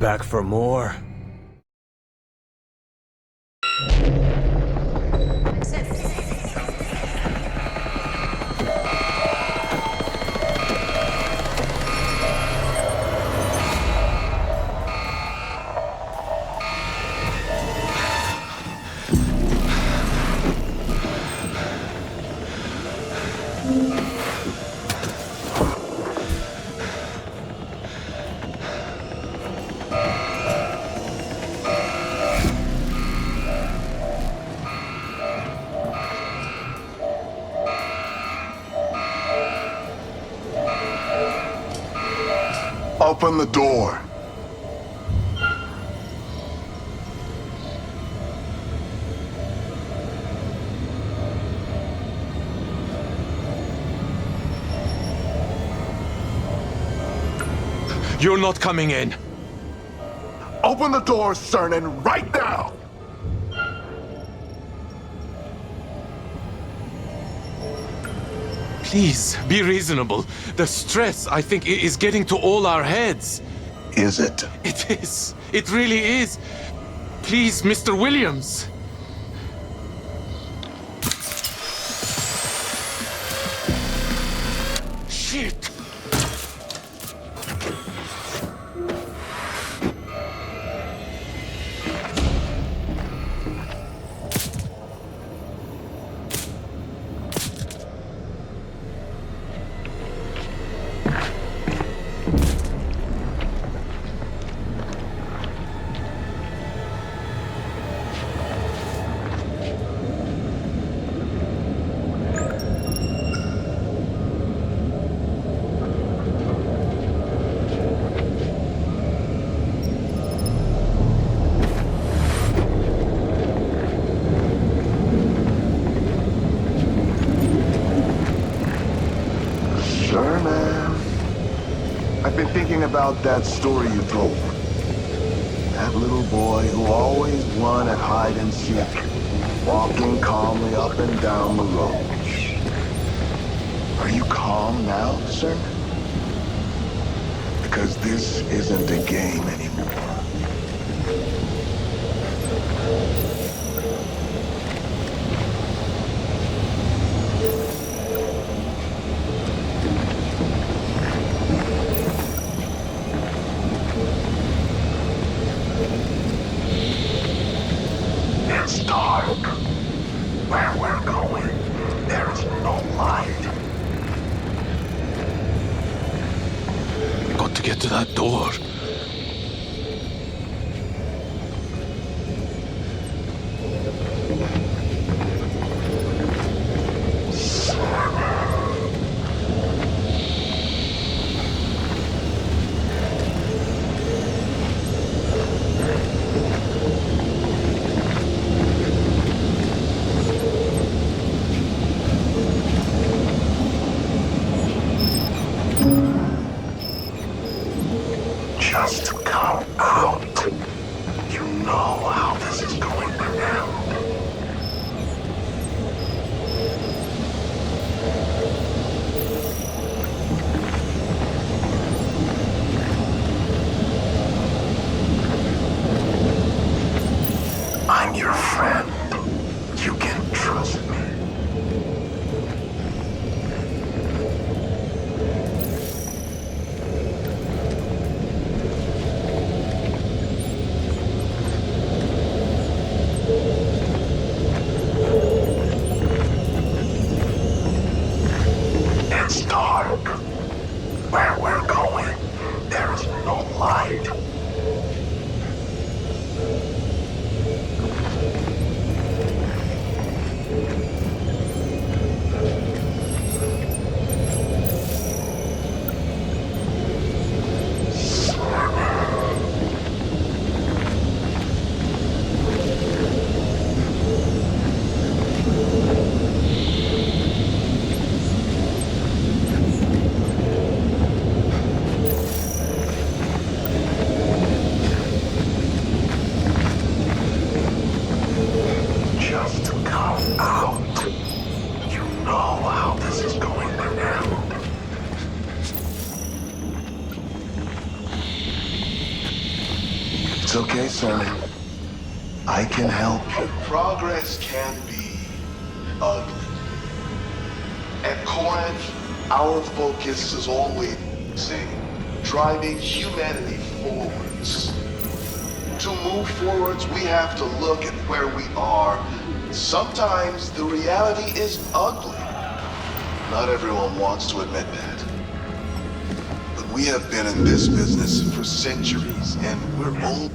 Back for more? Open the door. You're not coming in. Open the door, Cernan, right now! Please, be reasonable. The stress, I think, is getting to all our heads. Is it? It is. It really is. Please, Mr. Williams. Shit. I've been thinking about that story you told. That little boy who always won at hide and seek, walking calmly up and down the road. Are you calm now, sir? Because this isn't a game anymore. It's dark. Where we're going, there is no light. Got to get to that door. Just come out. You know how this is going to end. I'm your friend. You can trust me. It's dark. Where we're going, there is no light. It's okay, Sonny. I can help you. Progress can be ugly. At Corinth, our focus is always the same, driving humanity forwards. To move forwards, we have to look at where we are. Sometimes the reality is ugly. Not everyone wants to admit that. But we have been in this business for centuries, and we're old.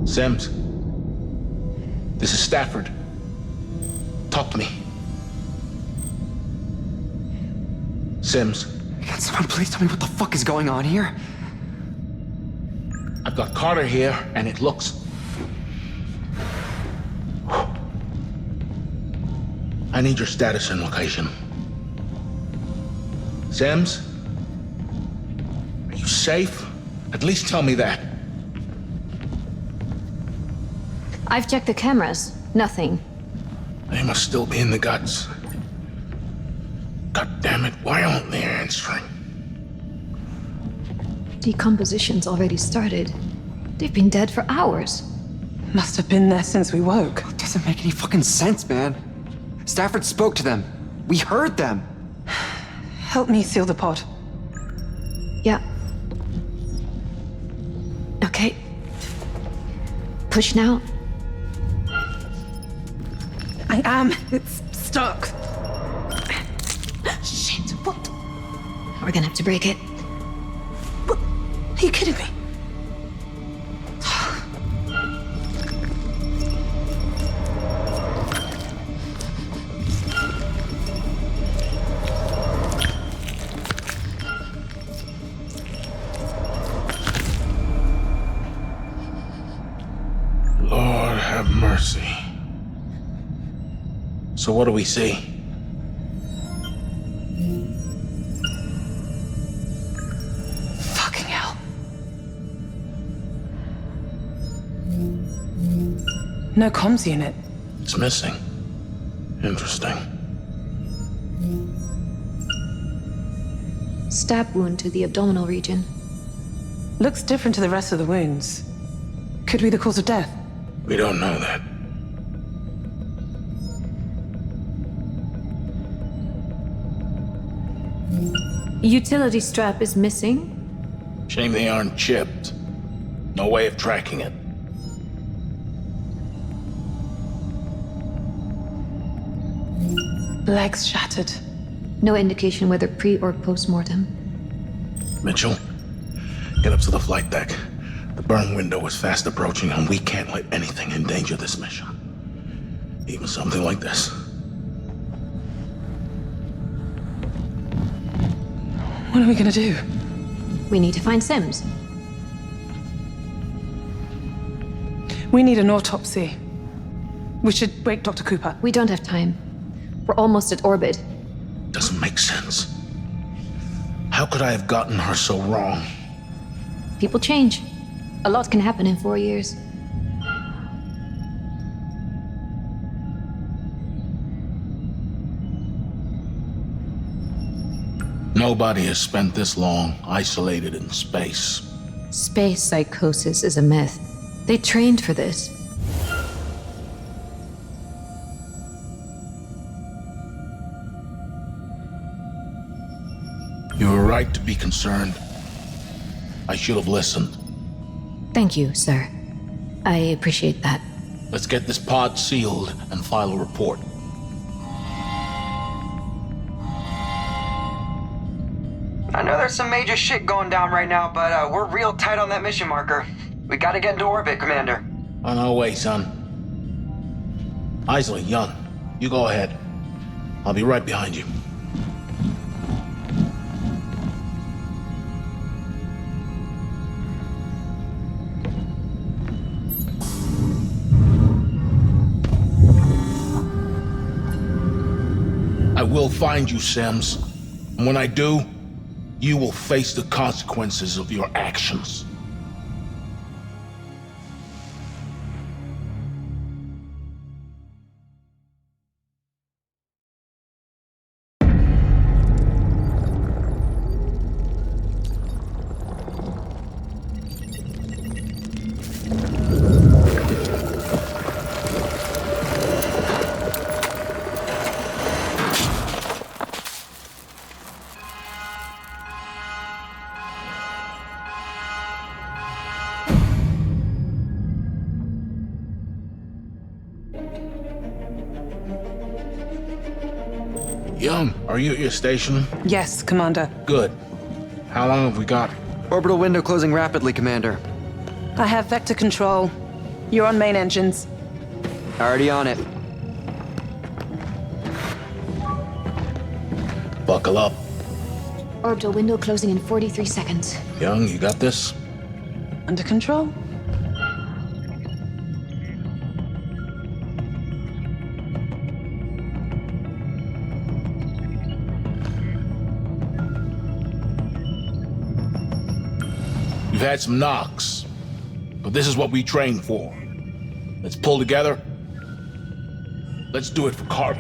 Sims, this is Stafford. Talk to me. Sims. Can someone please tell me what the fuck is going on here? I've got Carter here, and it looks... I need your status and location. Sims? Are you safe? At least tell me that. I've checked the cameras. Nothing. They must still be in the guts. God damn it, why aren't they answering? Decomposition's already started. They've been dead for hours. Must have been there since we woke. It doesn't make any fucking sense, man. Stafford spoke to them. We heard them. Help me seal the pod. Yeah. Okay. Push now. I am. It's stuck. Shit, what? We're gonna have to break it. What? Are you kidding me? Lord have mercy. So what do we see? Fucking hell. No comms unit. It's missing. Interesting. Stab wound to the abdominal region. Looks different to the rest of the wounds. Could be the cause of death. We don't know that. Utility strap is missing. Shame they aren't chipped. No way of tracking it. Legs shattered. No indication whether pre or post-mortem. Mitchell, get up to the flight deck. The burn window is fast approaching, and we can't let anything endanger this mission. Even something like this. What are we gonna do? We need to find Sims. We need an autopsy. We should wake Dr. Cooper. We don't have time. We're almost at orbit. Doesn't make sense. How could I have gotten her so wrong? People change. A lot can happen in 4 years. Nobody has spent this long isolated in space. Space psychosis is a myth. They trained for this. You were right to be concerned. I should have listened. Thank you, sir. I appreciate that. Let's get this pod sealed and file a report. I know there's some major shit going down right now, but we're real tight on that mission marker. We gotta get into orbit, Commander. On our way, son. Isley, Young, you go ahead. I'll be right behind you. I will find you, Sims. And when I do, you will face the consequences of your actions. Young, are you at your station? Yes, Commander. Good. How long have we got? Orbital window closing rapidly, Commander. I have vector control. You're on main engines. Already on it. Buckle up. Orbital window closing in 43 seconds. Young, you got this? Under control? We've had some knocks, but this is what we trained for. Let's pull together. Let's do it for Carter.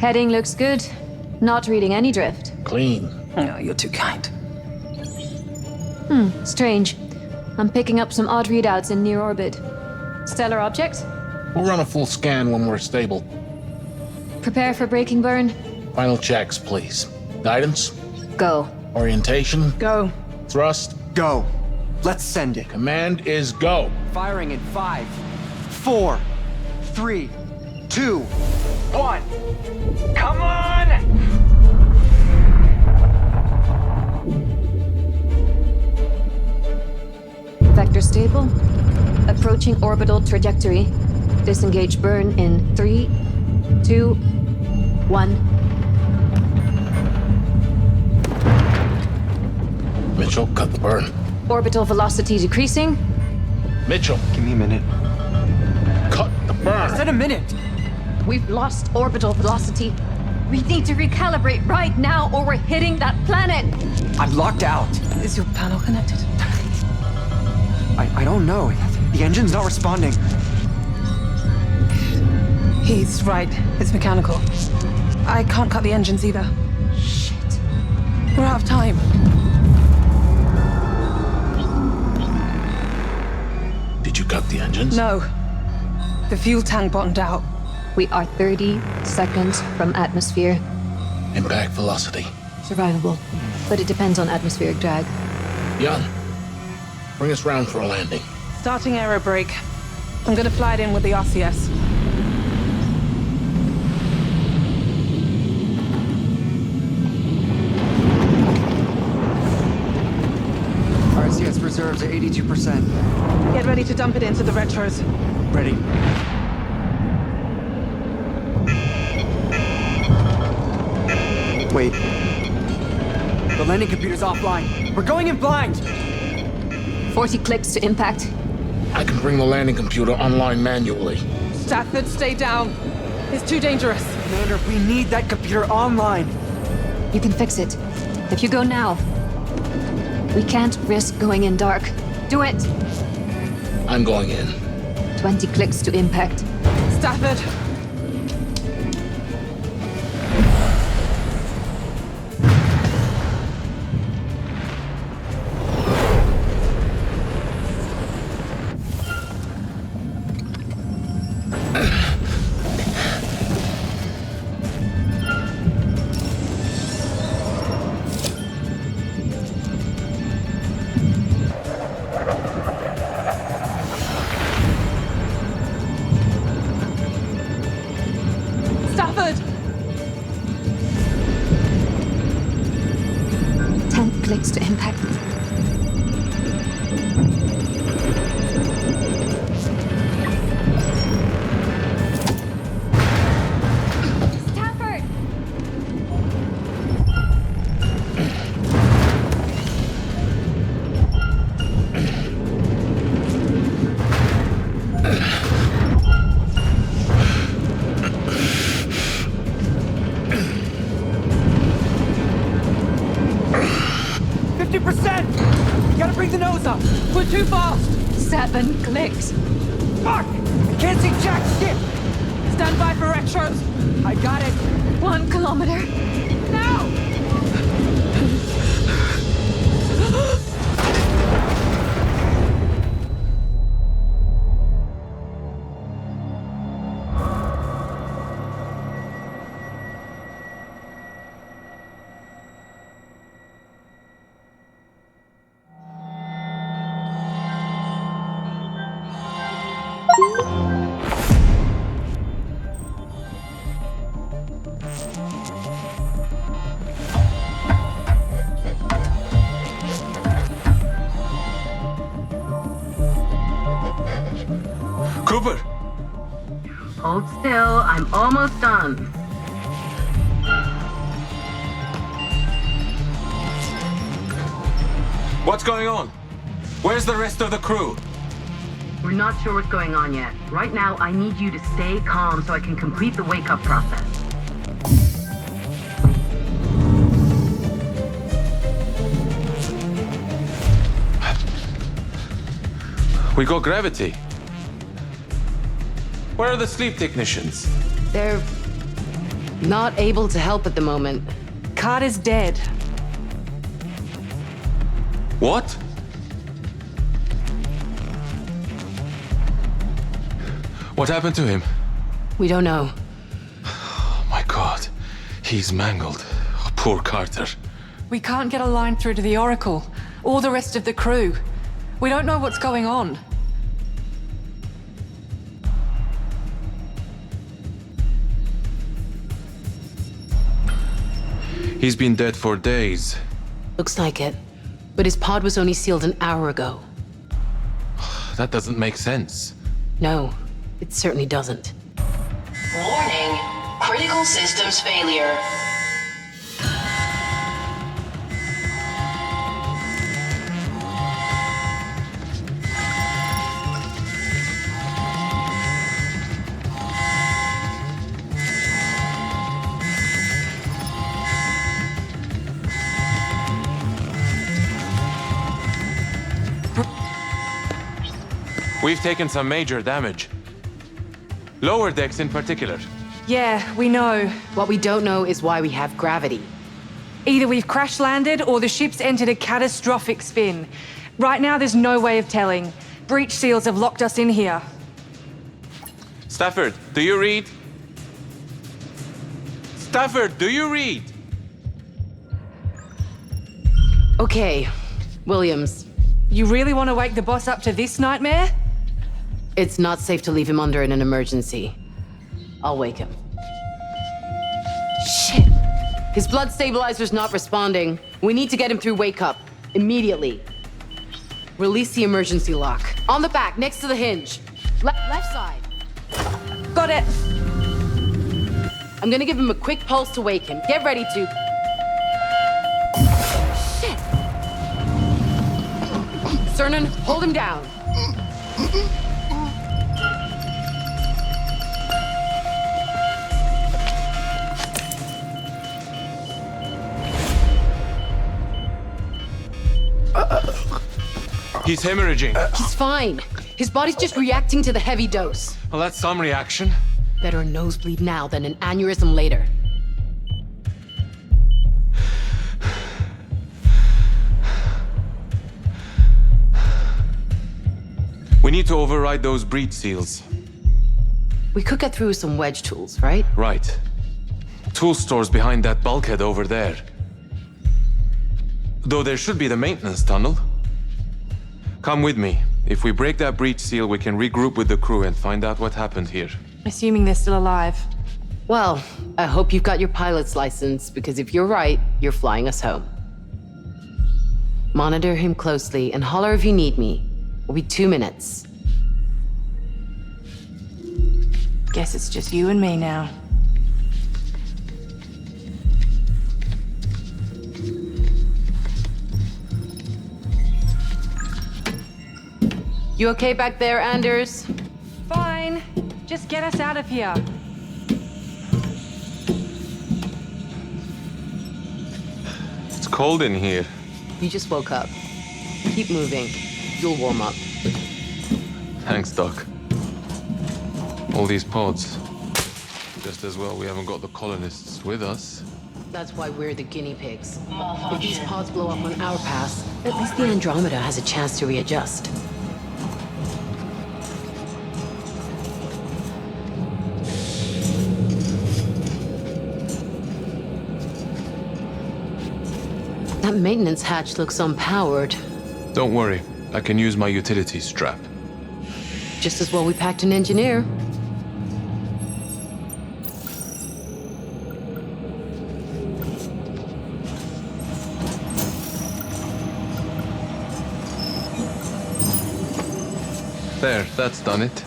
Heading looks good. Not reading any drift. Clean. Oh, you're too kind. Strange. I'm picking up some odd readouts in near orbit. Stellar objects? We'll run a full scan when we're stable. Prepare for braking burn. Final checks, please. Guidance? Go. Orientation? Go. Thrust? Go. Let's send it. Command is go. Firing in 5, 4, 3, 2, 1. Come on! Vector stable. Approaching orbital trajectory. Disengage burn in 3, 2, 1. Mitchell, cut the burn. Orbital velocity decreasing. Mitchell, Give me a minute. cut the burn. I said a minute! We've lost orbital velocity. We need to recalibrate right now or we're hitting that planet. I'm locked out. Is your panel connected? I don't know. The engine's not responding. He's right. It's mechanical. I can't cut the engines either. Shit. We're out of time. Did you cut the engines? No. The fuel tank bottomed out. We are 30 seconds from atmosphere. Impact velocity. Survivable. But it depends on atmospheric drag. Jan, bring us round for a landing. Starting aero brake. I'm gonna fly it in with the RCS. RCS reserves are 82%. Get ready to dump it into the retros. Ready. Wait. The landing computer's offline. We're going in blind! 40 clicks to impact. I can bring the landing computer online manually. Stafford, stay down. It's too dangerous. Commander, we need that computer online. You can fix it. If you go now. We can't risk going in dark. Do it! I'm going in. 20 clicks to impact. Stafford! Stafford! 10 clicks to impact. Stafford! Gotta bring the nose up! We're too fast! 7 clicks. Fuck! I can't see jack shit! Stand by for retros! I got it! 1 kilometer. Now! Cooper! Hold still, I'm almost done. What's going on? Where's the rest of the crew? We're not sure what's going on yet. Right now, I need you to stay calm so I can complete the wake-up process. We got gravity. Where are the sleep technicians? They're not able to help at the moment. Card is dead. What? What happened to him? We don't know. Oh my God. He's mangled. Oh, poor Carter. We can't get a line through to the Oracle, or the rest of the crew. We don't know what's going on. He's been dead for days. Looks like it. But his pod was only sealed an hour ago. That doesn't make sense. No, it certainly doesn't. Warning, critical systems failure. We've taken some major damage. Lower decks in particular. Yeah, we know. What we don't know is why we have gravity. Either we've crash landed or the ship's entered a catastrophic spin. Right now, there's no way of telling. Breach seals have locked us in here. Stafford, do you read? Stafford, do you read? Okay, Williams. You really want to wake the boss up to this nightmare? It's not safe to leave him under in an emergency. I'll wake him. Shit! His blood stabilizer's not responding. We need to get him through wake up. Immediately. Release the emergency lock. On the back, next to the hinge. Left side. Got it. I'm gonna give him a quick pulse to wake him. Get ready to... Shit! Cernan, hold him down. He's hemorrhaging. He's fine. His body's just reacting to the heavy dose. Well, that's some reaction. Better a nosebleed now than an aneurysm later. We need to override those breach seals. We could get through with some wedge tools, right? Right. Tool stores behind that bulkhead over there. Though there should be the maintenance tunnel. Come with me. If we break that breach seal, we can regroup with the crew and find out what happened here. Assuming they're still alive. Well, I hope you've got your pilot's license, because if you're right, you're flying us home. Monitor him closely and holler if you need me. It'll be 2 minutes. Guess it's just you and me now. You okay back there, Anders? Fine. Just get us out of here. It's cold in here. You just woke up. Keep moving. You'll warm up. Thanks, Doc. All these pods. Just as well we haven't got the colonists with us. That's why we're the guinea pigs. If these pods blow up on our pass, at least the Andromeda has a chance to readjust. That maintenance hatch looks unpowered. Don't worry. I can use my utility strap. Just as well we packed an engineer. There, that's done it.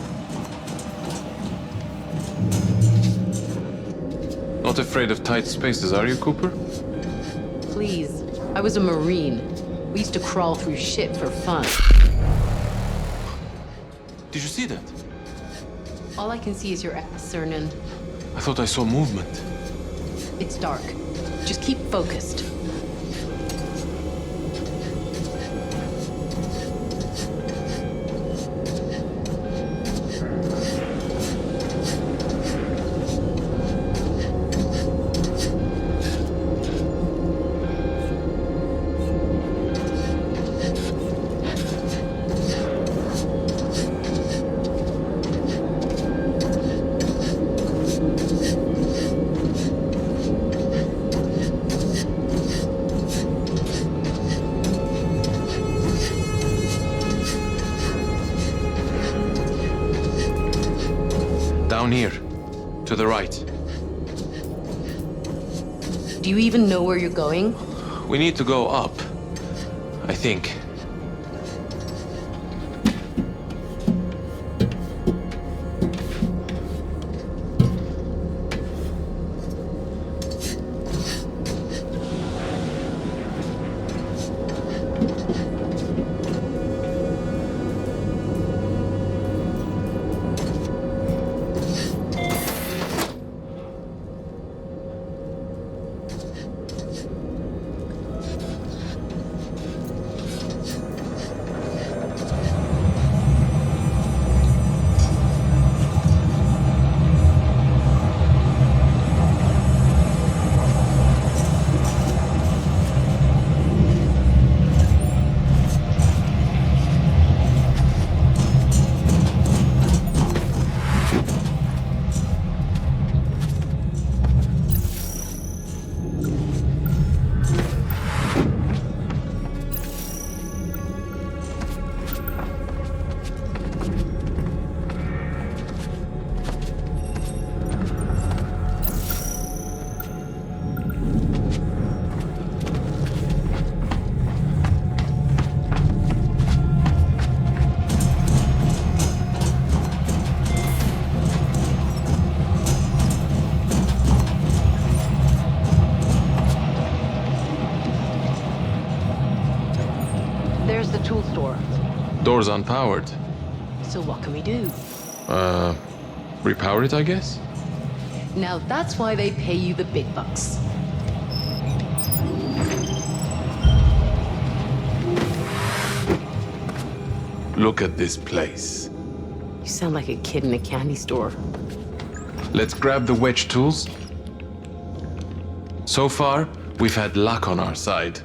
Not afraid of tight spaces, are you, Cooper? Please. I was a Marine. We used to crawl through shit for fun. Did you see that? All I can see is your ass, Cernan. I thought I saw movement. It's dark. Just keep focused. Down here. To the right. Do you even know where you're going? We need to go up. I think. There's the tool store. Door's unpowered. So what can we do? Repower it, I guess? Now that's why they pay you the big bucks. Look at this place. You sound like a kid in a candy store. Let's grab the wedge tools. So far, we've had luck on our side.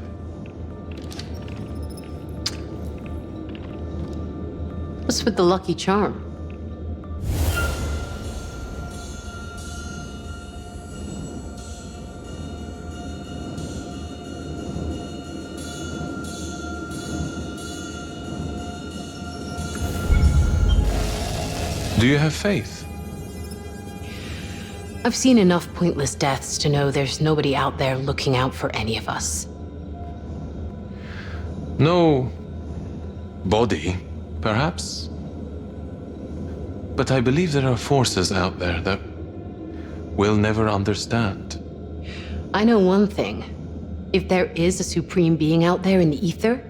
What's with the lucky charm? Do you have faith? I've seen enough pointless deaths to know there's nobody out there looking out for any of us. No body, perhaps. But I believe there are forces out there that we'll never understand. I know one thing. If there is a supreme being out there in the ether,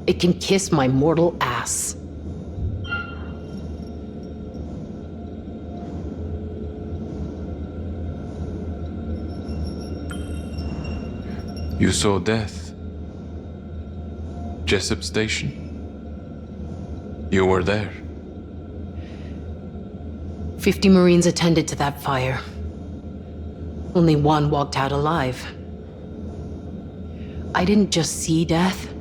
it can kiss my mortal ass. You saw death. Jessup Station. You were there. 50 Marines attended to that fire. Only one walked out alive. I didn't just see death.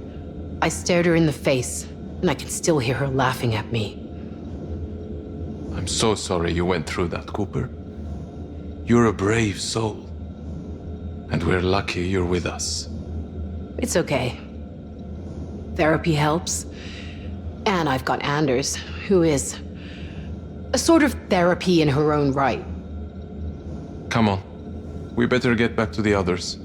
I stared her in the face, and I can still hear her laughing at me. I'm so sorry you went through that, Cooper. You're a brave soul. And we're lucky you're with us. It's okay. Therapy helps. And I've got Anders, who is a sort of therapy in her own right. Come on. We better get back to the others.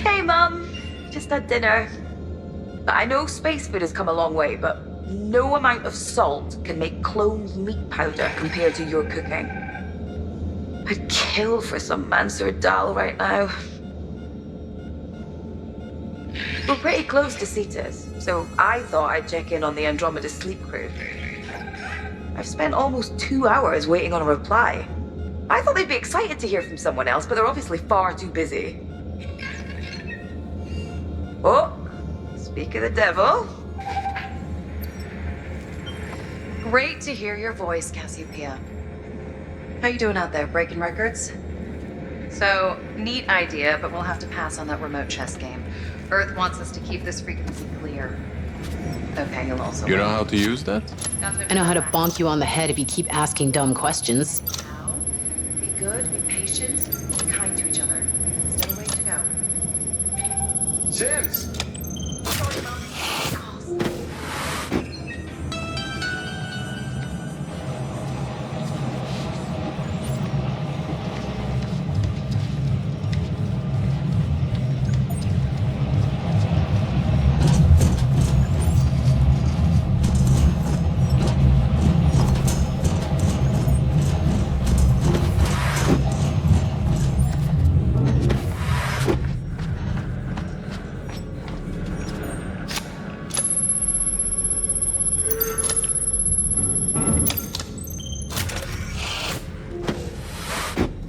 Hey, Mum. Just had dinner. I know space food has come a long way, but no amount of salt can make cloned meat powder compared to your cooking. I'd kill for some Mansur dal right now. We're pretty close to Cetus, so I thought I'd check in on the Andromeda sleep crew. I've spent almost 2 hours waiting on a reply. I thought they'd be excited to hear from someone else, but they're obviously far too busy. Oh, speak of the devil. Great to hear your voice, Cassiopeia. How you doing out there, breaking records? So, neat idea, but we'll have to pass on that remote chess game. Earth wants us to keep this frequency clear. Okay, you'll also... You know how to use that? I know how to bonk you on the head if you keep asking dumb questions. How? Be good, be patient, be kind to each other. Still a way to go. James! Sorry, Mom.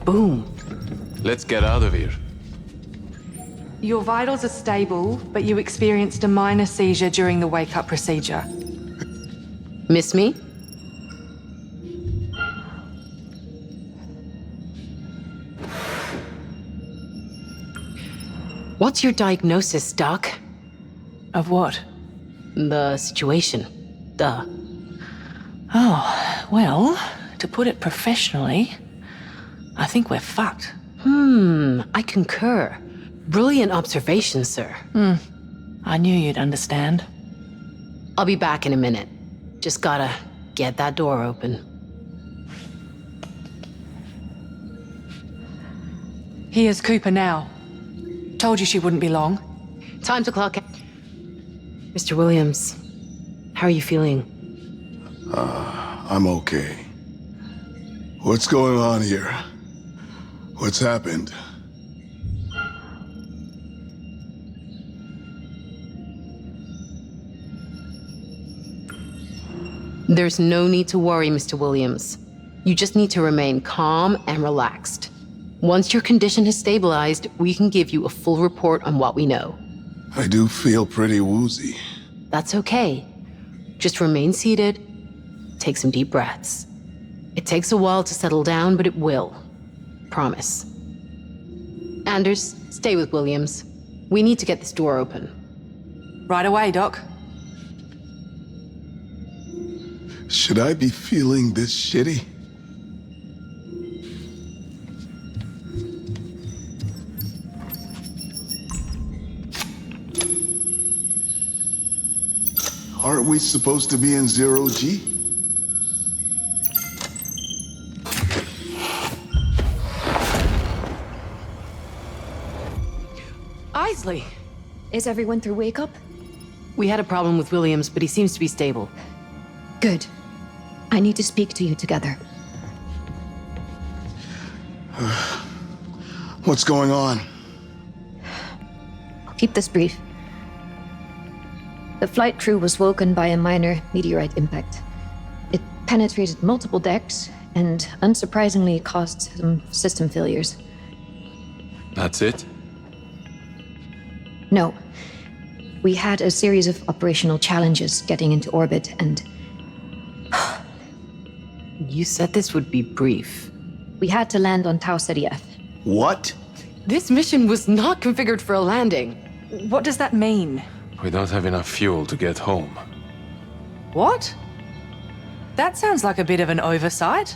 Boom. Let's get out of here. Your vitals are stable, but you experienced a minor seizure during the wake-up procedure. Miss me? What's your diagnosis, Doc? Of what? The situation. Duh. Oh, well, to put it professionally, I think we're fucked. I concur. Brilliant observation, sir. I knew you'd understand. I'll be back in a minute. Just gotta get that door open. Here's Cooper now. Told you she wouldn't be long. Time to clock out. Mr. Williams, how are you feeling? I'm okay. What's going on here? What's happened? There's no need to worry, Mr. Williams. You just need to remain calm and relaxed. Once your condition has stabilized, we can give you a full report on what we know. I do feel pretty woozy. That's okay. Just remain seated, take some deep breaths. It takes a while to settle down, but it will. Promise. Anders, stay with Williams. We need to get this door open. Right away, Doc. Should I be feeling this shitty? Aren't we supposed to be in 0G? Isley! Is everyone through wake up? We had a problem with Williams, but he seems to be stable. Good. I need to speak to you together. What's going on? I'll keep this brief. The flight crew was woken by a minor meteorite impact. It penetrated multiple decks and, unsurprisingly, caused some system failures. That's it? No. We had a series of operational challenges getting into orbit, and You said this would be brief. we had to land on Tau Ceti F. What? This mission was not configured for a landing. What does that mean? We don't have enough fuel to get home. What? That sounds like a bit of an oversight.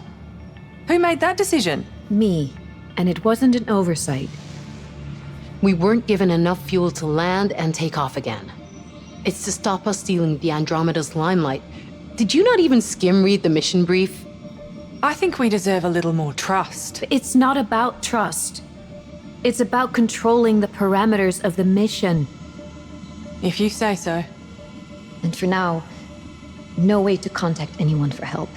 Who made that decision? Me. And it wasn't an oversight. We weren't given enough fuel to land and take off again. It's to stop us stealing the Andromeda's limelight. Did you not even skim read the mission brief? I think we deserve a little more trust. It's not about trust. It's about controlling the parameters of the mission. If you say so. And for now, no way to contact anyone for help.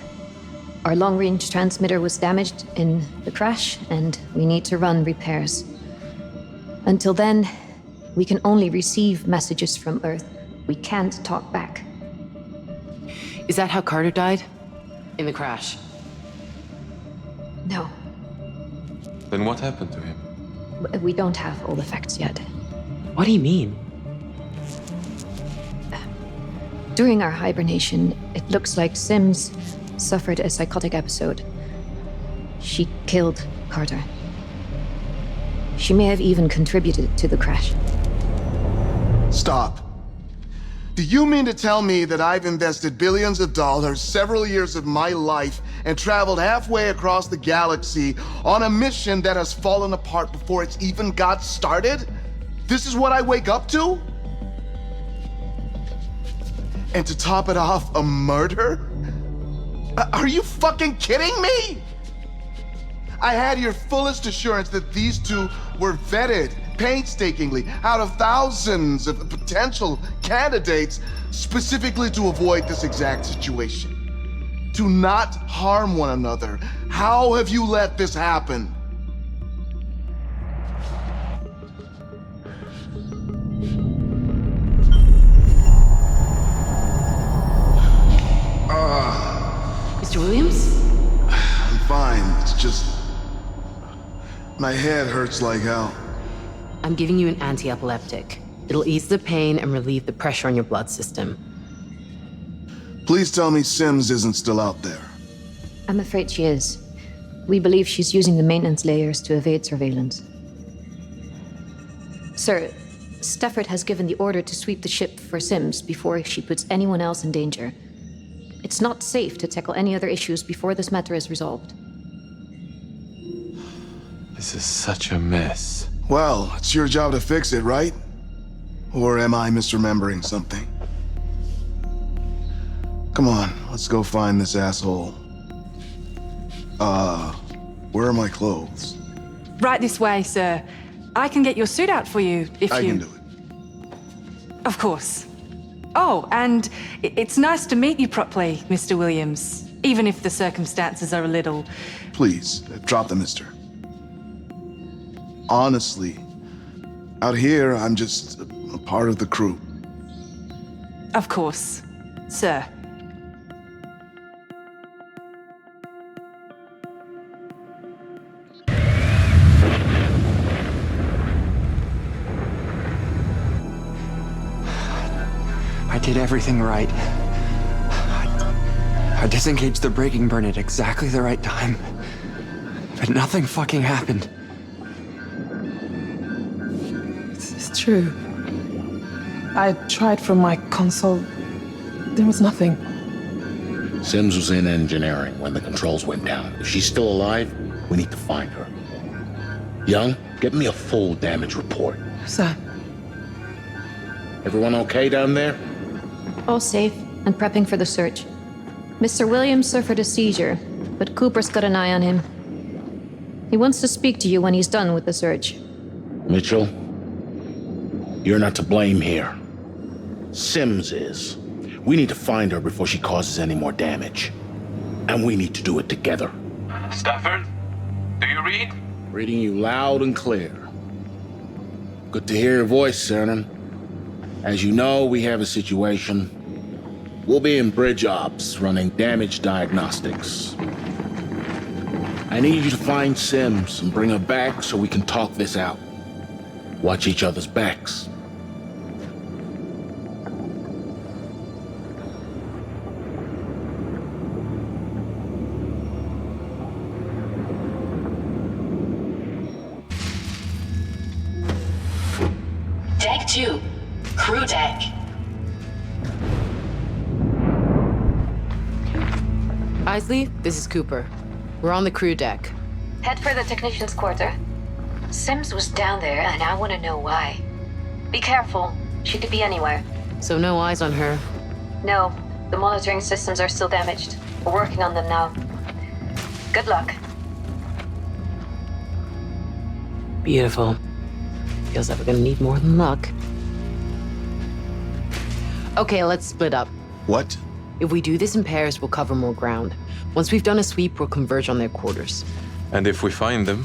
Our long-range transmitter was damaged in the crash, and we need to run repairs. Until then, we can only receive messages from Earth. We can't talk back. Is that how Carter died? In the crash? No, Then what happened to him? we don't have all the facts yet. What do you mean? During our hibernation, it looks like Sims suffered a psychotic episode. She killed Carter. She may have even contributed to the crash. Stop. Do you mean to tell me that I've invested billions of dollars, several years of my life, and traveled halfway across the galaxy on a mission that has fallen apart before it's even got started? This is what I wake up to? And to top it off, a murder? Are you fucking kidding me? I had your fullest assurance that these two were vetted painstakingly out of thousands of potential candidates specifically to avoid this exact situation. To not harm one another. How have you let this happen? Mr. Williams? I'm fine. It's just... my head hurts like hell. I'm giving you an anti-epileptic. It'll ease the pain and relieve the pressure on your blood system. Please tell me Sims isn't still out there. I'm afraid she is. We believe she's using the maintenance layers to evade surveillance. Sir, Stafford has given the order to sweep the ship for Sims before she puts anyone else in danger. It's not safe to tackle any other issues before this matter is resolved. This is such a mess. Well, it's your job to fix it, right? Or am I misremembering something? Come on, let's go find this asshole. Where are my clothes? Right this way, sir. I can get your suit out for you if I you... can do it. Of course. Oh, and it's nice to meet you properly, Mr. Williams, even if the circumstances are a little... Please, drop the mister. Honestly, out here, I'm just a part of the crew. Of course, sir. I did everything right. I disengaged the braking burn at exactly the right time. But nothing fucking happened. It's true. I tried from my console. There was nothing. Sims was in engineering when the controls went down. If she's still alive, we need to find her. Young, get me a full damage report. Sir. Everyone okay down there? All safe and prepping for the search. Mr. Williams suffered a seizure, but Cooper's got an eye on him. He wants to speak to you when he's done with the search. Mitchell, you're not to blame here. Sims is. We need to find her before she causes any more damage. And we need to do it together. Stafford, do you read? Reading you loud and clear. Good to hear your voice, Cernan. As you know, we have a situation. We'll be in bridge ops running damage diagnostics. I need you to find Sims and bring her back so we can talk this out. Watch each other's backs. Deck 2. Crew deck. Isley, this is Cooper. We're on the crew deck. Head for the technician's quarter. Sims was down there, and I want to know why. Be careful. She could be anywhere. So no eyes on her? No. The monitoring systems are still damaged. We're working on them now. Good luck. Beautiful. Feels like we're gonna need more than luck. Okay, let's split up. What? If we do this in pairs, we'll cover more ground. Once we've done a sweep, we'll converge on their quarters. And if we find them?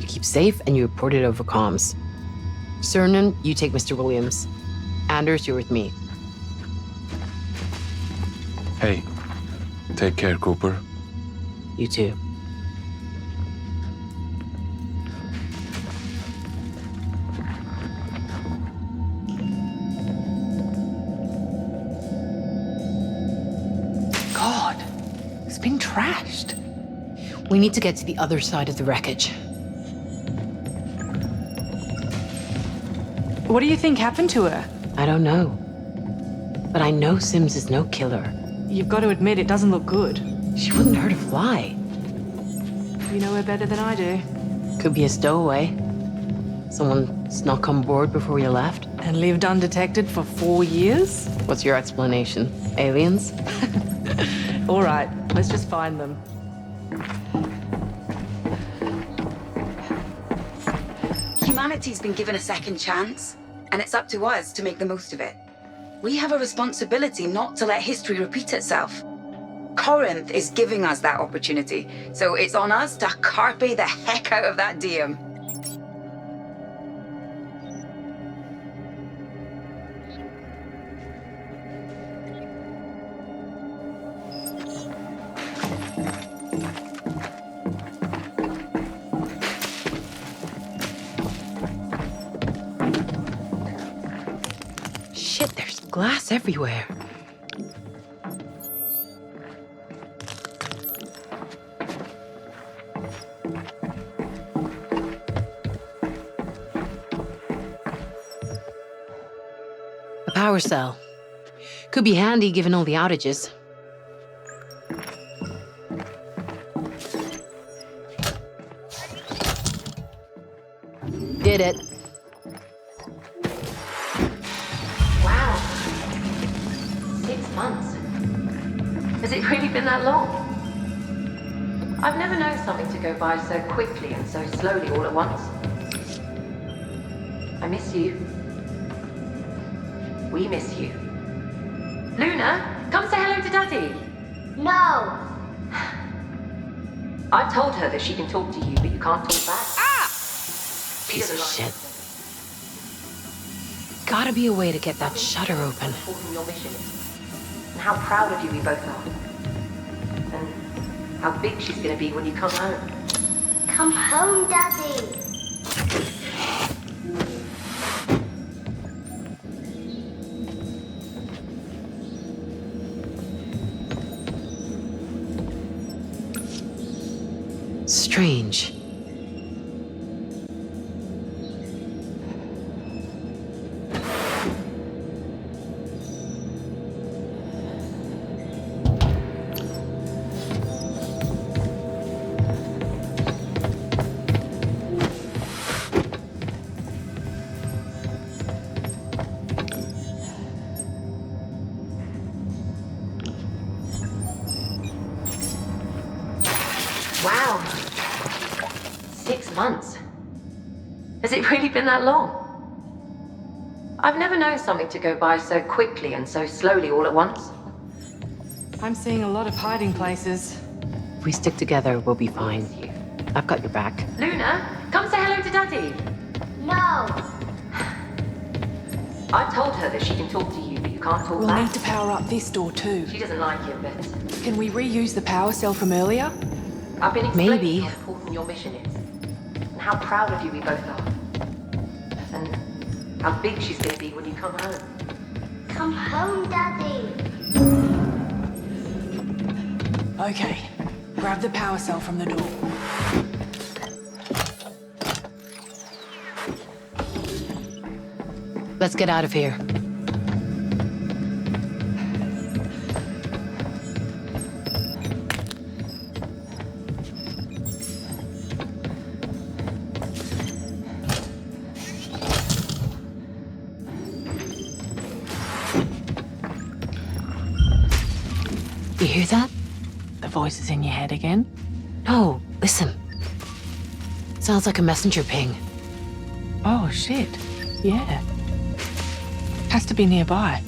You keep safe and you report it over comms. Cernan, you take Mr. Williams. Anders, you're with me. Hey, take care, Cooper. You too. God, it's been trashed. We need to get to the other side of the wreckage. What do you think happened to her? I don't know. But I know Sims is no killer. You've got to admit it doesn't look good. She wouldn't hurt a fly. You know her better than I do. Could be a stowaway. Someone snuck on board before you left. And lived undetected for 4 years? What's your explanation? Aliens? All right, let's just find them. Humanity's been given a second chance, and it's up to us to make the most of it. We have a responsibility not to let history repeat itself. Corinth is giving us that opportunity, so it's on us to carpe the heck out of that diem. Shit, there's glass everywhere. A power cell. Could be handy given all the outages. Did it. Wow. 6 months. Has it really been that long? I've never known something to go by so quickly and so slowly all at once. I miss you. We miss you. Luna, come say hello to Daddy. No. I told her that she can talk to you, but you can't talk back. Ah! Piece of shit. Gotta be a way to get that shutter open. Your mission is. And how proud of you we both are. And how big she's gonna be when you come home. Come home, Daddy. Strange. Wow. 6 months. Has it really been that long? I've never known something to go by so quickly and so slowly all at once. I'm seeing a lot of hiding places. If we stick together, we'll be fine. I've got your back. Luna, come say hello to Daddy. No. I told her that she can talk to you, but you can't talk We'll back. need to power up this door too. She doesn't like it, but Can we reuse the power cell from earlier? I've been explaining Maybe. how important your mission is. And how proud of you we both are. And how big she's going to be when you come home. Come home, Daddy. Okay. Grab the power cell from the door. Let's get out of here. You hear that? The voice is in your head again? No, listen. Sounds like a messenger ping. Oh, shit. Yeah. Has to be nearby.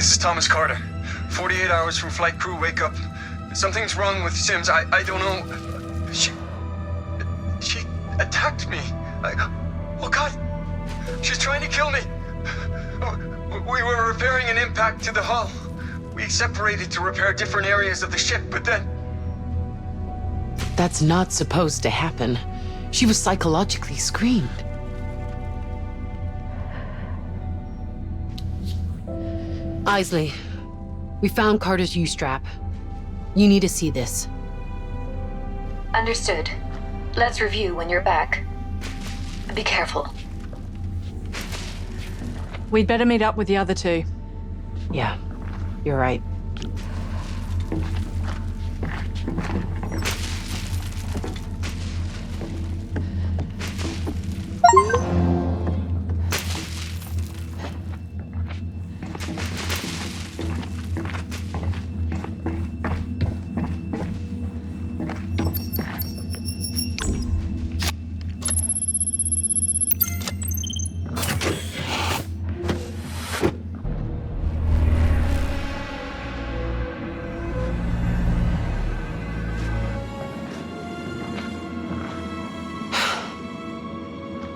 This is Thomas Carter. 48 hours from flight crew wake up. Something's wrong with Sims. I don't know. She attacked me. Oh God. She's trying to kill me. We were repairing an impact to the hull. We separated to repair different areas of the ship, but then... That's not supposed to happen. She was psychologically screened. Isley, we found Carter's U-strap. You need to see this. Understood. Let's review when you're back. Be careful. We'd better meet up with the other two. Yeah, you're right.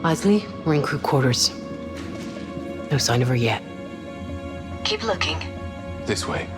Isley, we're in crew quarters. No sign of her yet. Keep looking. This way.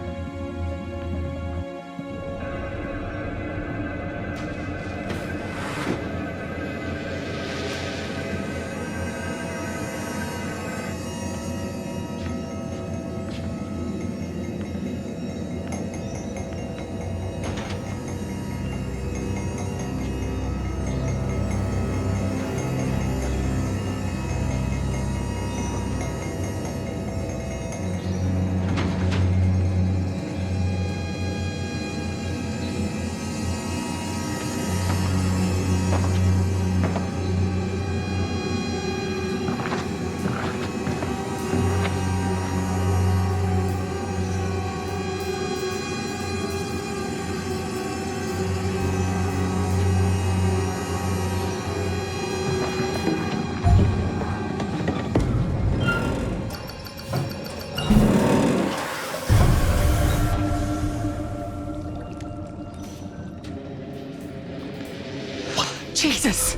Jesus!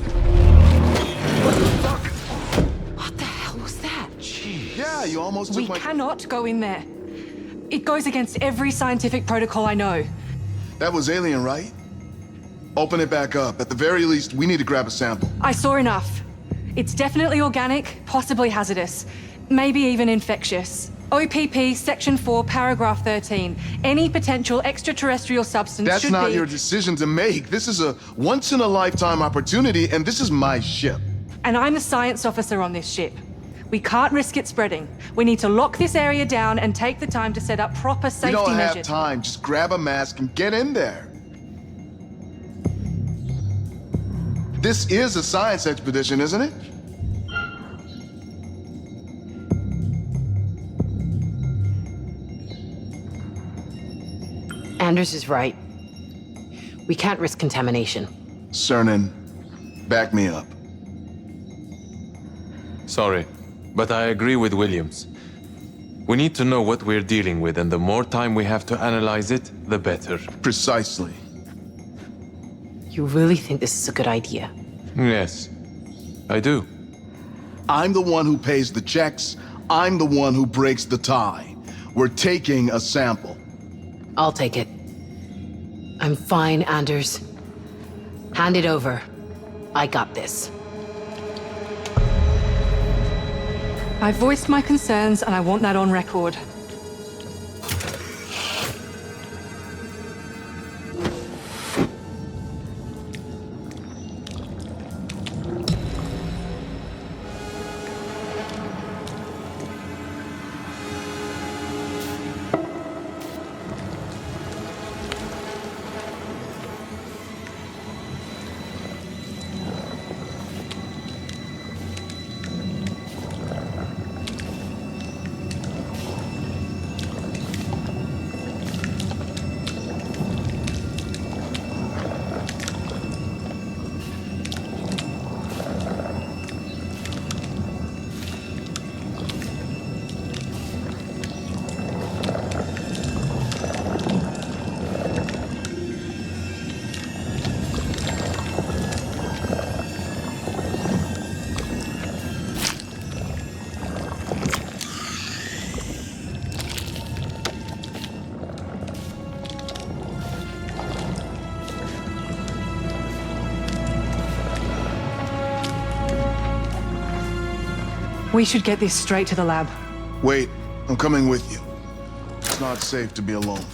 What the hell was that? Jeez. Yeah, you almost took We cannot go in there. It goes against every scientific protocol I know. That was alien, right? Open it back up. At the very least, we need to grab a sample. I saw enough. It's definitely organic, possibly hazardous, maybe even infectious. OPP Section 4, Paragraph 13. Any potential extraterrestrial substance That's should not be... your decision to make. This is a once-in-a-lifetime opportunity, and this is my ship. And I'm the science officer on this ship. We can't risk it spreading. We need to lock this area down and take the time to set up proper safety We don't measures. have time. Just grab a mask and get in there. This is a science expedition, isn't it? Anders is right. We can't risk contamination. Cernan, back me up. Sorry, but I agree with Williams. We need to know what we're dealing with, and the more time we have to analyze it, the better. Precisely. You really think this is a good idea? Yes, I do. I'm the one who pays the checks. I'm the one who breaks the tie. We're taking a sample. I'll take it. I'm fine, Anders. Hand it over. I got this. I voiced my concerns and I want that on record. We should get this straight to the lab. Wait, I'm coming with you. It's not safe to be alone.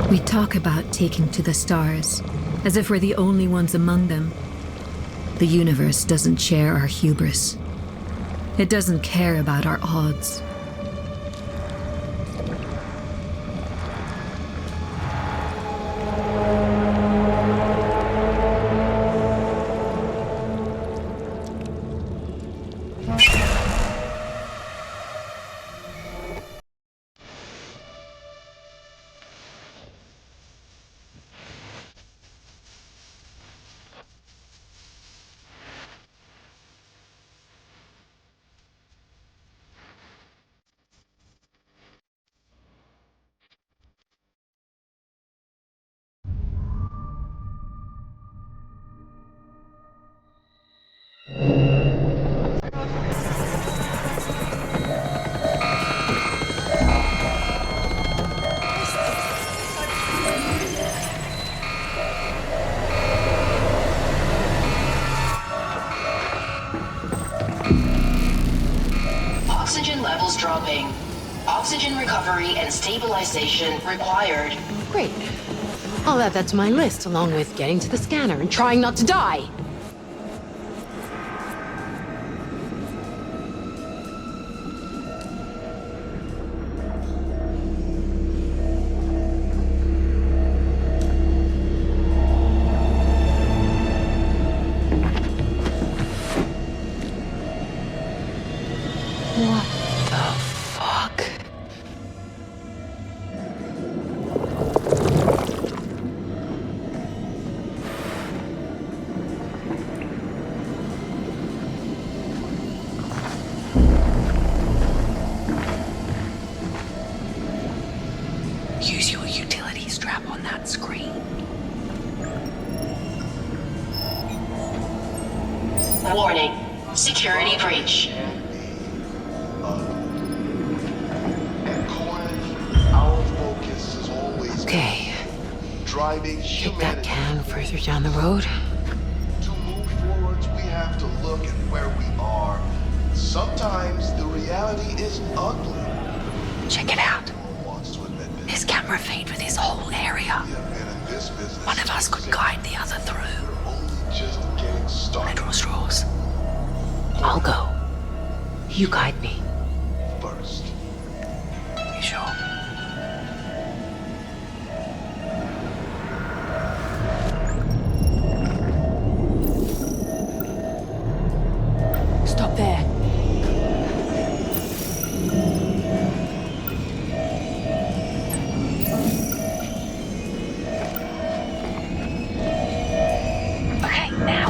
We talk about taking to the stars, as if we're the only ones among them. The universe doesn't share our hubris. It doesn't care about our odds. Oxygen levels dropping. Oxygen recovery and stabilization required. Great. I'll add that to my list, along with getting to the scanner and trying not to die. What the fuck? Use your utility strap on that screen. Warning. Security breach. Our focus is always Okay. driving Kick that humanity. can further down the road. To move forwards, we have to look at where we are. Sometimes the reality is ugly. Check it out. No one wants to admit it. This camera feed for this whole area. We have been in this business. One of us could guide the other through. We're only just getting started. I draw straws. I'll go. You guide me. First. You sure? Stop there. Okay, now.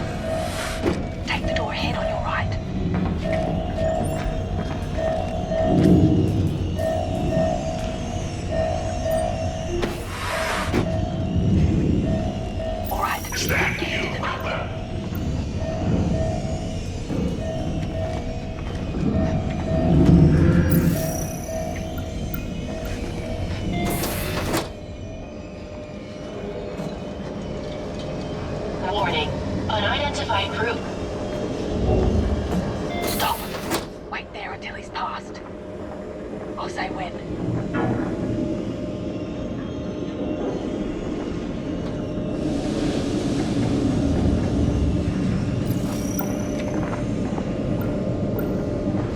Take the door ahead on your right. All right. Is that you, brother? Warning. Unidentified crew. Stop. Wait there until he's passed. I'll say when.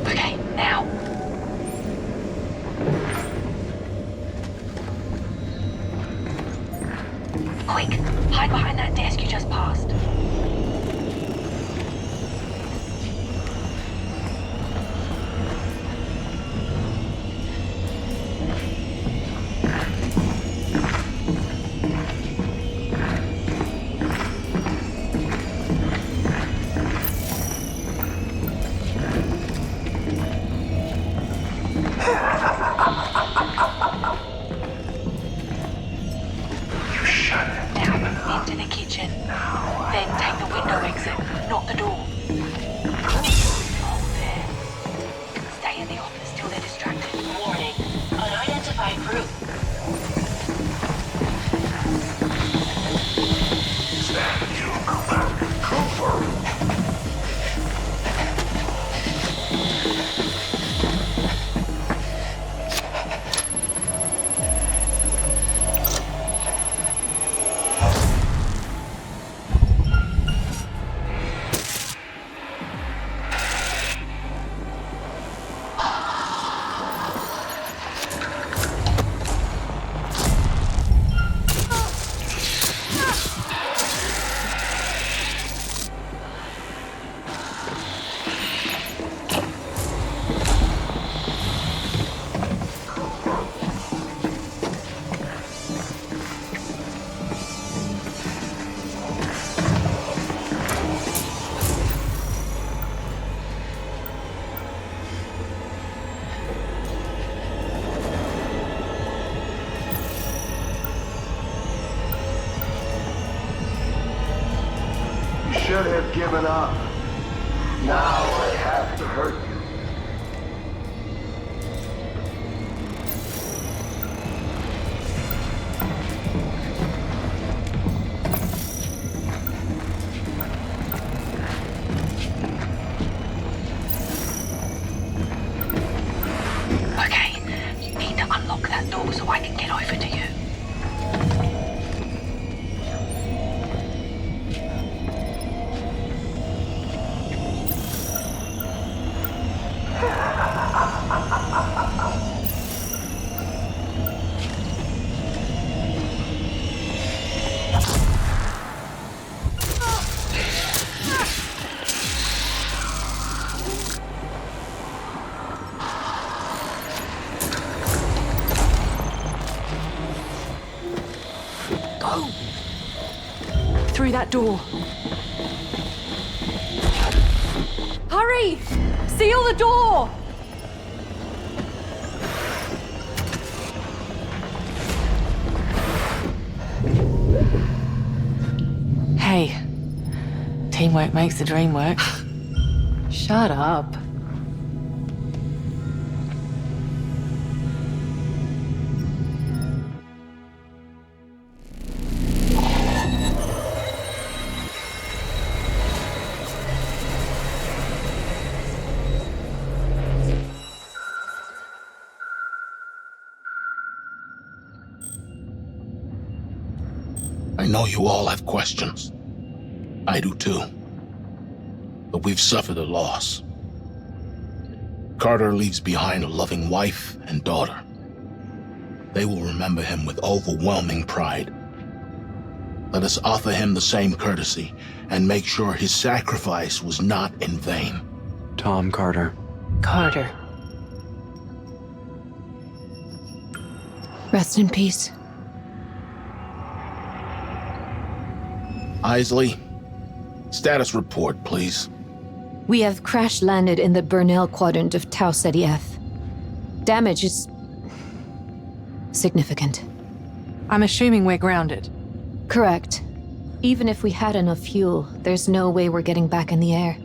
Okay, now. Quick, hide behind that desk you just passed. given up. Now I have to hurt you. Okay, you need to unlock that door so I can get over to you. Through that door. Hurry! Seal the door! Hey, teamwork makes the dream work. Shut up. I know you all have questions. I do too. But we've suffered a loss. Carter leaves behind a loving wife and daughter. They will remember him with overwhelming pride. Let us offer him the same courtesy and make sure his sacrifice was not in vain. Tom Carter. Carter. Rest in peace. Isley, status report, please. We have crash-landed in the Burnell quadrant of Tau Ceti F. Damage is significant. I'm assuming we're grounded. Correct. Even if we had enough fuel, there's no way we're getting back in the air.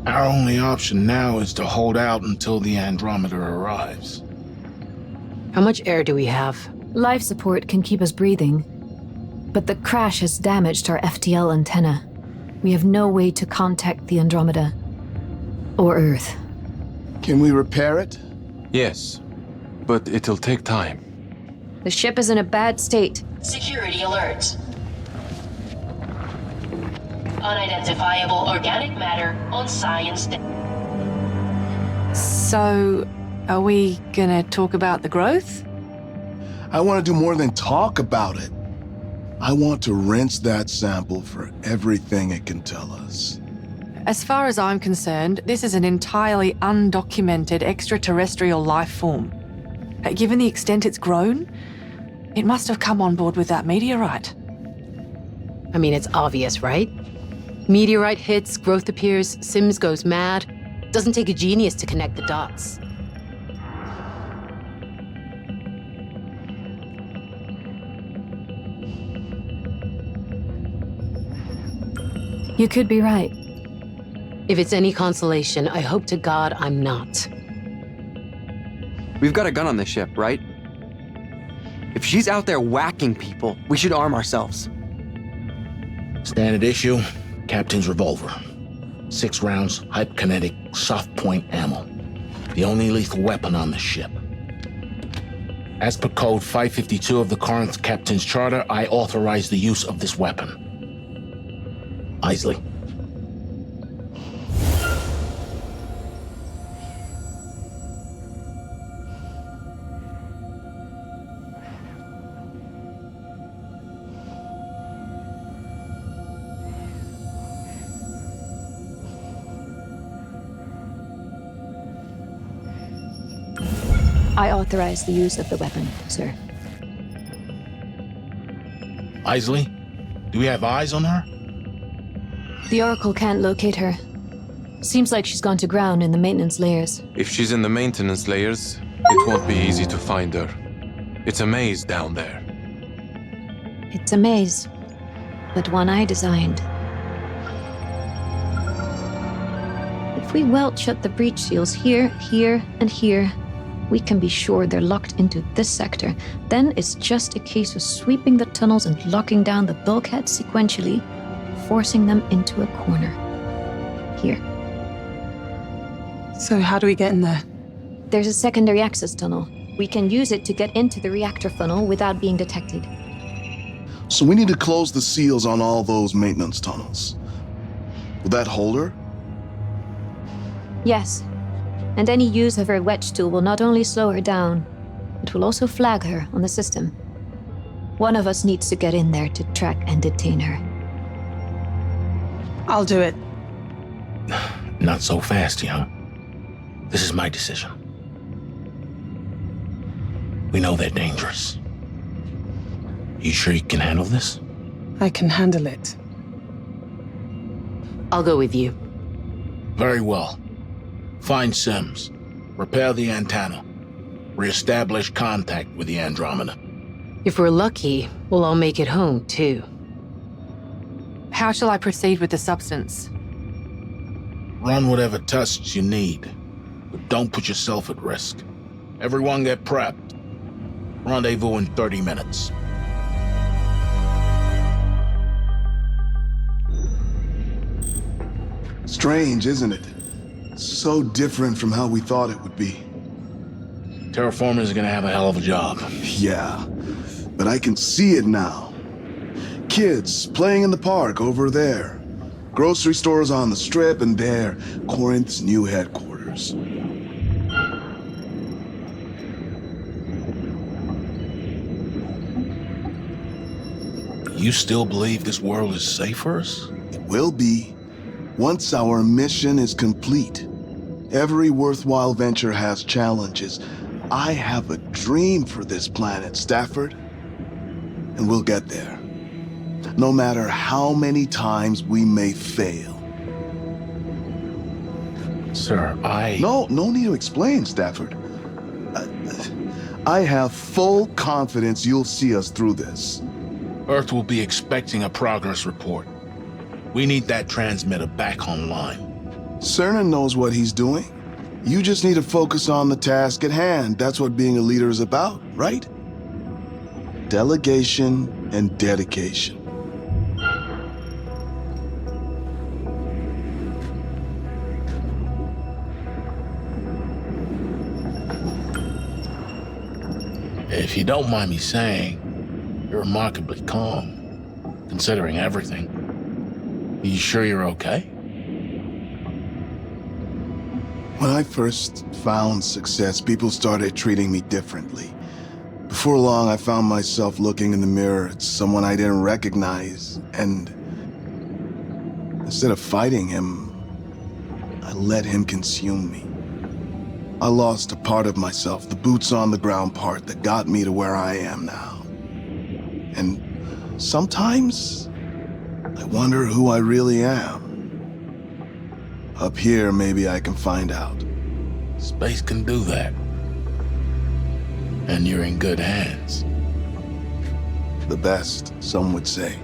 Our only option now is to hold out until the Andromeda arrives. How much air do we have? Life support can keep us breathing, but the crash has damaged our FTL antenna. We have no way to contact the Andromeda. Or Earth. Can we repair it? Yes, but it'll take time. The ship is in a bad state. Security alert. Unidentifiable organic matter on science. So, are we gonna talk about the growth? I want to do more than talk about it. I want to rinse that sample for everything it can tell us. As far as I'm concerned, this is an entirely undocumented extraterrestrial life form. Given the extent it's grown, it must have come on board with that meteorite. I mean, it's obvious, right? Meteorite hits, growth appears, Sims goes mad. Doesn't take a genius to connect the dots. You could be right. If it's any consolation, I hope to God I'm not. We've got a gun on this ship, right? If she's out there whacking people, we should arm ourselves. Standard issue, Captain's revolver. 6 rounds, hyperkinetic, soft point ammo. The only lethal weapon on the ship. As per code 552 of the Corinth Captain's Charter, I authorize the use of this weapon. Isley. I authorize the use of the weapon, sir. Isley, do we have eyes on her? The Oracle can't locate her. Seems like she's gone to ground in the maintenance layers. If she's in the maintenance layers, it won't be easy to find her. It's a maze down there. It's a maze, but one I designed. If we weld shut the breach seals here, here, and here, we can be sure they're locked into this sector. Then it's just a case of sweeping the tunnels and locking down the bulkheads sequentially, forcing them into a corner. Here. So how do we get in there? There's a secondary access tunnel. We can use it to get into the reactor funnel without being detected. So we need to close the seals on all those maintenance tunnels. Will that hold her? Yes. And any use of her wedge tool will not only slow her down, it will also flag her on the system. One of us needs to get in there to track and detain her. I'll do it. Not so fast, young. This is my decision. We know they're dangerous. You sure you can handle this? I can handle it. I'll go with you. Very well. Find Sims. Repair the antenna. Reestablish contact with the Andromeda. If we're lucky, we'll all make it home, too. How shall I proceed with the substance? Run whatever tests you need, but don't put yourself at risk. Everyone get prepped. Rendezvous in 30 minutes. Strange, isn't it? So different from how we thought it would be. Terraformers are gonna have a hell of a job. Yeah, but I can see it now. Kids playing in the park over there. Grocery stores on the strip, and there, Corinth's new headquarters. You still believe this world is safe for us? It will be. Once our mission is complete. Every worthwhile venture has challenges. I have a dream for this planet, Stafford. And we'll get there. No matter how many times we may fail. Sir, No need to explain, Stafford. I have full confidence you'll see us through this. Earth will be expecting a progress report. We need that transmitter back online. Cernan knows what he's doing. You just need to focus on the task at hand. That's what being a leader is about, right? Delegation and dedication. If you don't mind me saying, you're remarkably calm, considering everything. Are you sure you're okay? When I first found success, people started treating me differently. Before long, I found myself looking in the mirror at someone I didn't recognize, and instead of fighting him, I let him consume me. I lost a part of myself, the boots-on-the-ground part that got me to where I am now. And sometimes, I wonder who I really am. Up here, maybe I can find out. Space can do that. And you're in good hands. The best, some would say.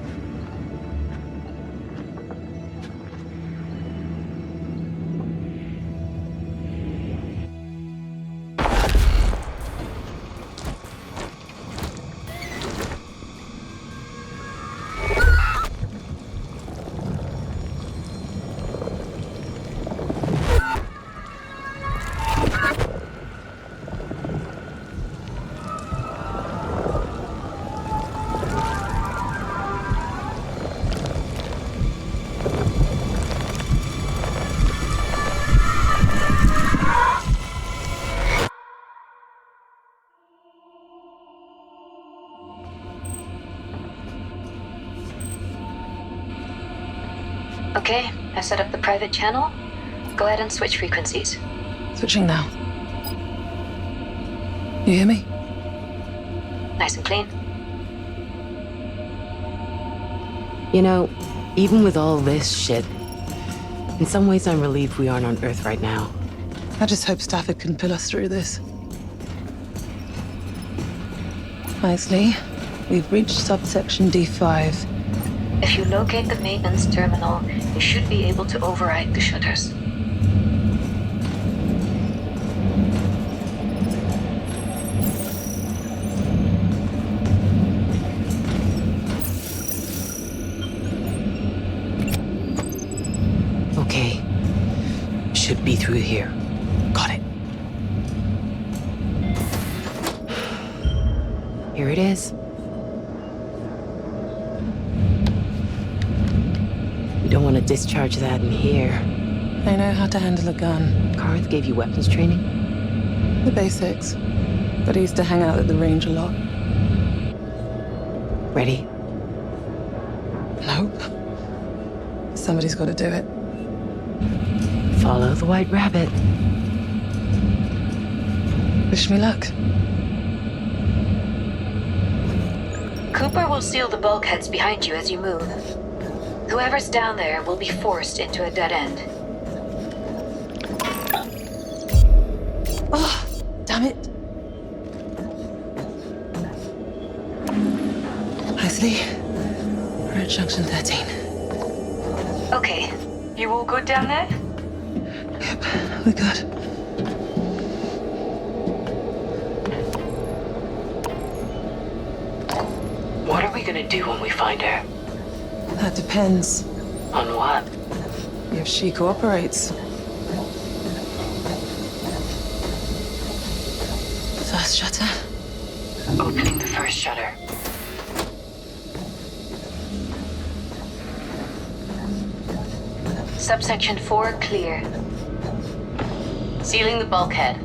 Okay, I set up the private channel. Go ahead and switch frequencies. Switching now. You hear me? Nice and clean. You know, even with all this shit, in some ways I'm relieved we aren't on Earth right now. I just hope Stafford can pull us through this. Nicely. We've reached subsection D5. If you locate the maintenance terminal, you should be able to override the shutters. Okay. Should be through here. Got it. Here it is. You don't want to discharge that in here. I know how to handle a gun. Karth gave you weapons training? The basics. But I used to hang out at the range a lot. Ready? Nope. Somebody's got to do it. Follow the white rabbit. Wish me luck. Cooper will seal the bulkheads behind you as you move. Whoever's down there will be forced into a dead end. Oh, damn it. Leslie, we're at junction 13. Okay, you all good down there? Yep, we're good. What are we gonna do when we find her? That depends. On what? If she cooperates. First shutter. Opening the first shutter. Subsection 4 clear. Sealing the bulkhead.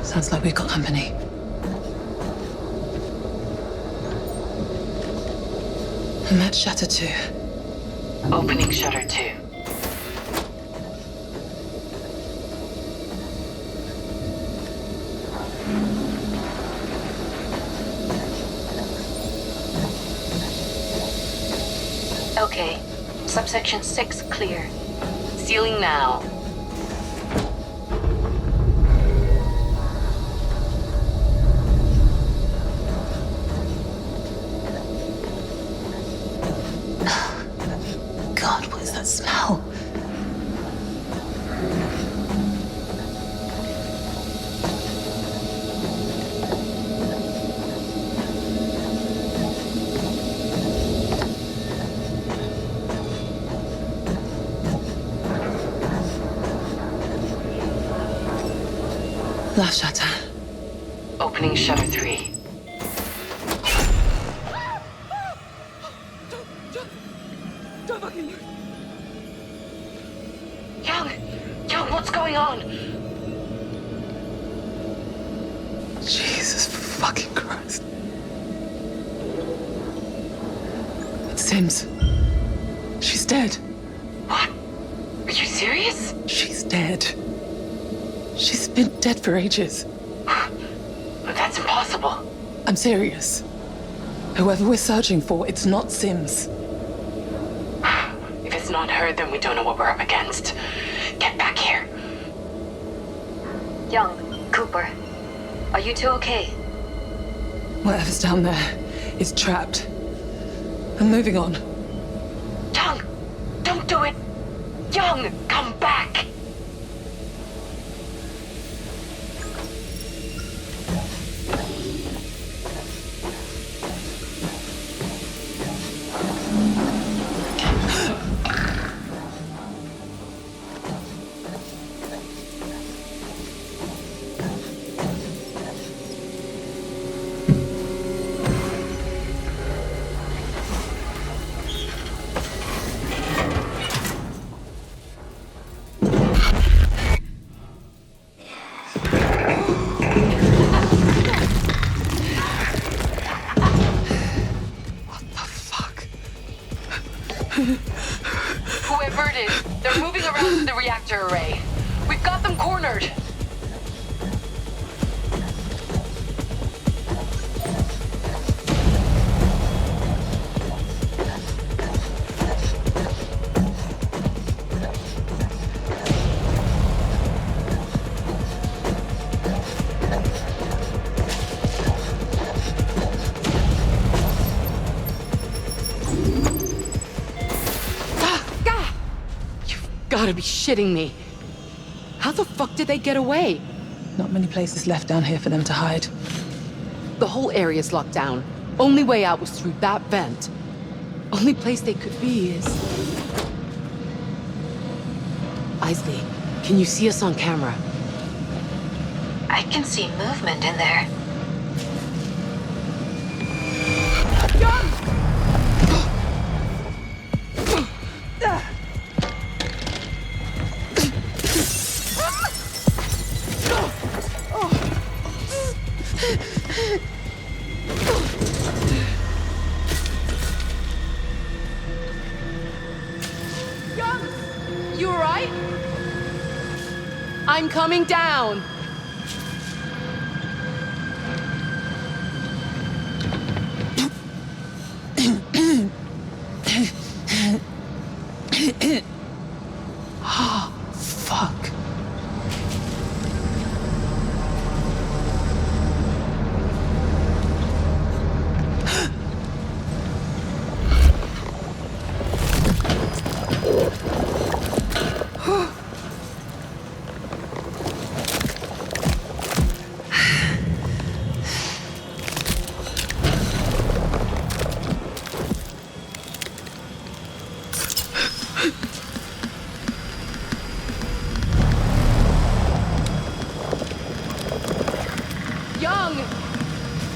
Sounds like we've got company. And that's shutter 2. Opening shutter 2. Okay, subsection 6 clear. Sealing now. God, what is that smell? Last shutter. Opening shutter 3. Don't fucking move. Young, what's going on? Jesus fucking Christ. It's Sims. She's dead. What? Are you serious? She's dead. She's been dead for ages. But that's impossible. I'm serious. Whoever we're searching for, it's not Sims. If it's not her, then we don't know what we're up against. Get back here. Young, Cooper, are you two okay? Whatever's down there is trapped. I'm moving on. Young, don't do it. Young, come back. Whoever it is, they're moving around the reactor array. We've got them cornered. gotta be shitting me. How the fuck did they get away? Not many places left down here for them to hide. The whole area's locked down. Only way out was through that vent. Only place they could be is... Isley, can you see us on camera? I can see movement in there. You alright? I'm coming down. Oh, fuck.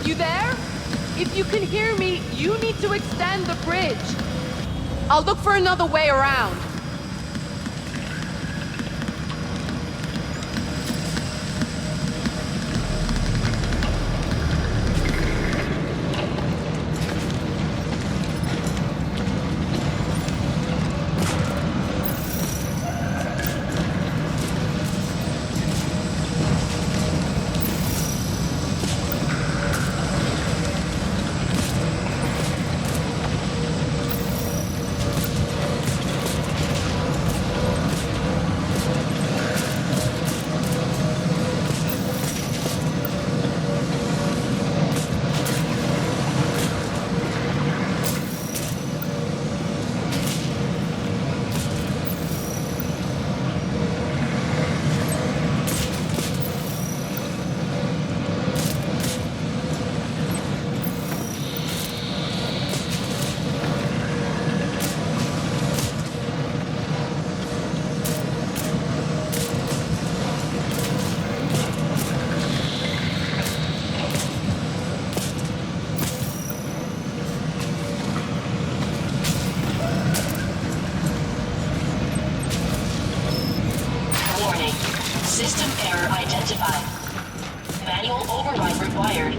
You there? If you can hear me, you need to extend the bridge. I'll look for another way around. System error identified. Manual override required.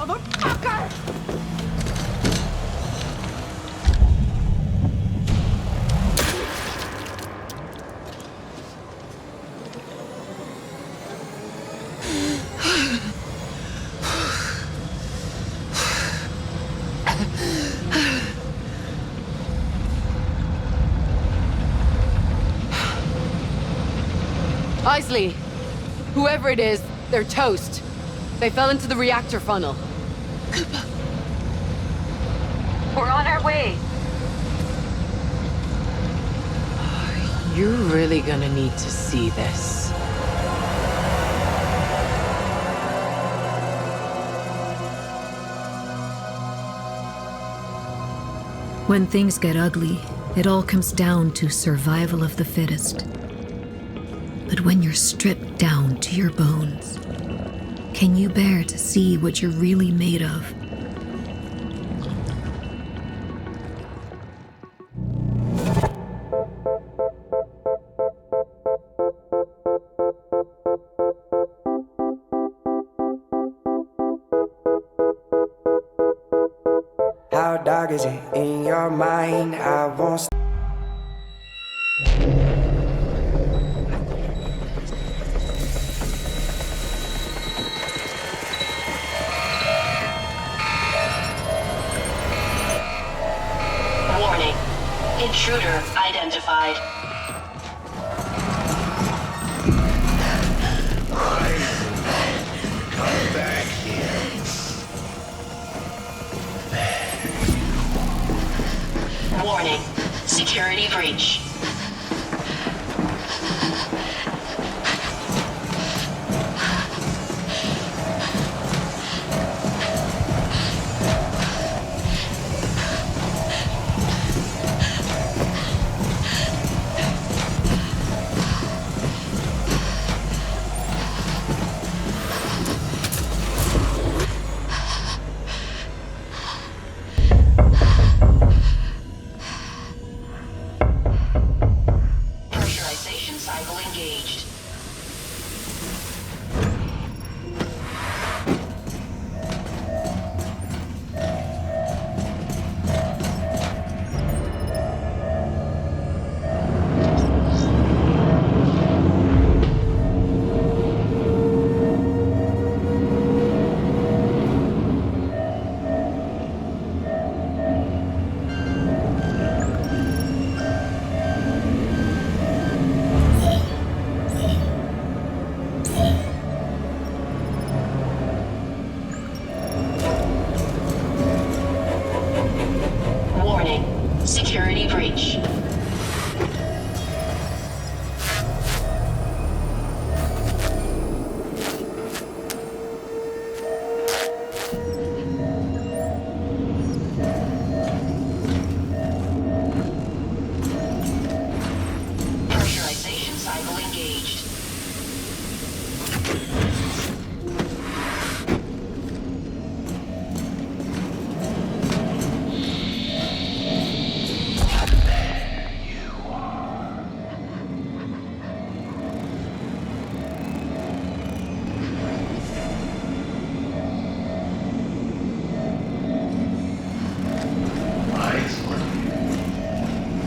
motherfucker! Isley, whoever it is, they're toast. They fell into the reactor funnel. We're on our way. You're really gonna need to see this. When things get ugly, it all comes down to survival of the fittest. But when you're stripped down to your bones, can you bear to see what you're really made of? How dark is it in your mind? I won't. Warning. Intruder identified. Come back here. Warning. Security breach. Pressurization cycle engaged. Warning. Security breach. Pressurization cycle engaged.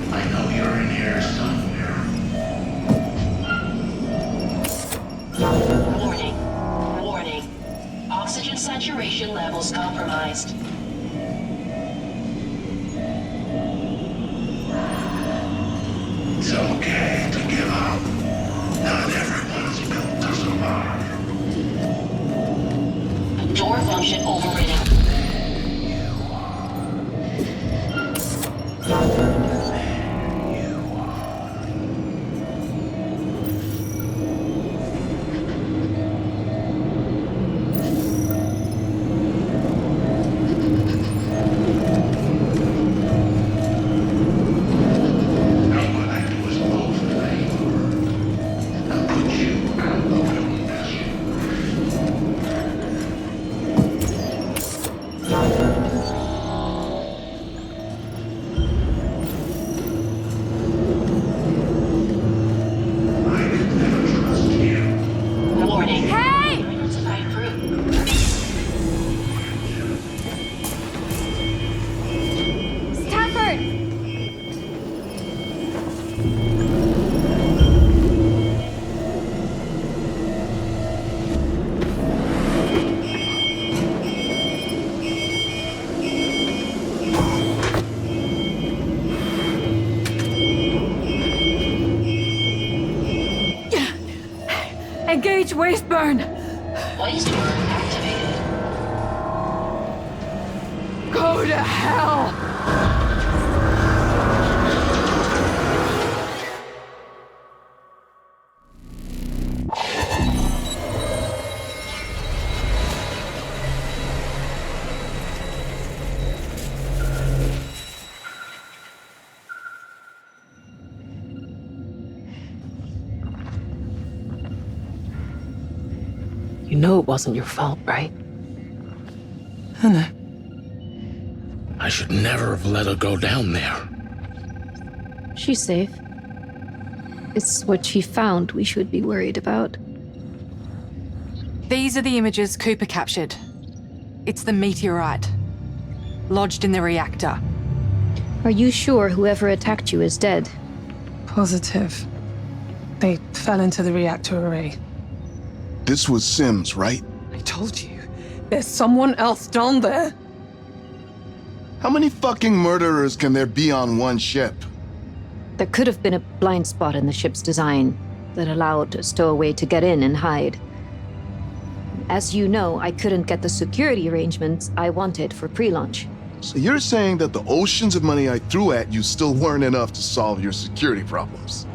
I know you're in here somewhere. Warning. Warning. Oxygen saturation levels compromised. It's okay to give up. Not everyone's built to survive. Door function overridden. waste burn! Waste burn activated. Go to hell! You know it wasn't your fault, right? I know. I should never have let her go down there. She's safe. It's what she found we should be worried about. These are the images Cooper captured. It's the meteorite, lodged in the reactor. Are you sure whoever attacked you is dead? Positive. They fell into the reactor array. This was Sims, right? I told you. There's someone else down there. How many fucking murderers can there be on one ship? There could have been a blind spot in the ship's design that allowed a stowaway to get in and hide. As you know, I couldn't get the security arrangements I wanted for pre-launch. So you're saying that the oceans of money I threw at you still weren't enough to solve your security problems?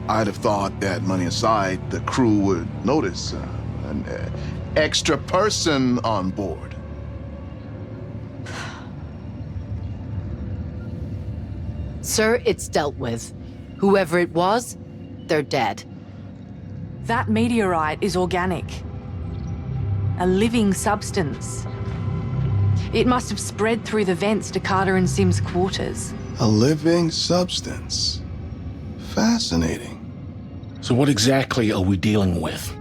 I'd have thought that, money aside, the crew would notice an extra person on board. Sir, it's dealt with. Whoever it was, they're dead. That meteorite is organic. A living substance. It must have spread through the vents to Carter and Sim's quarters. A living substance. Fascinating. So what exactly are we dealing with?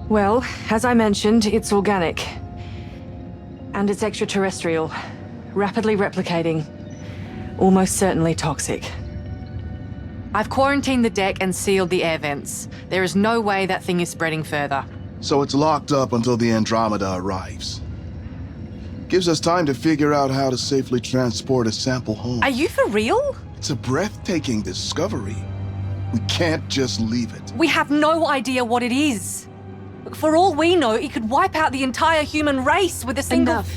Well, as I mentioned, it's organic. And it's extraterrestrial. Rapidly replicating. Almost certainly toxic. I've quarantined the deck and sealed the air vents. There is no way that thing is spreading further. So it's locked up until the Andromeda arrives. Gives us time to figure out how to safely transport a sample home. Are you for real? It's a breathtaking discovery. We can't just leave it. We have no idea what it is. For all we know, it could wipe out the entire human race with a single... Enough.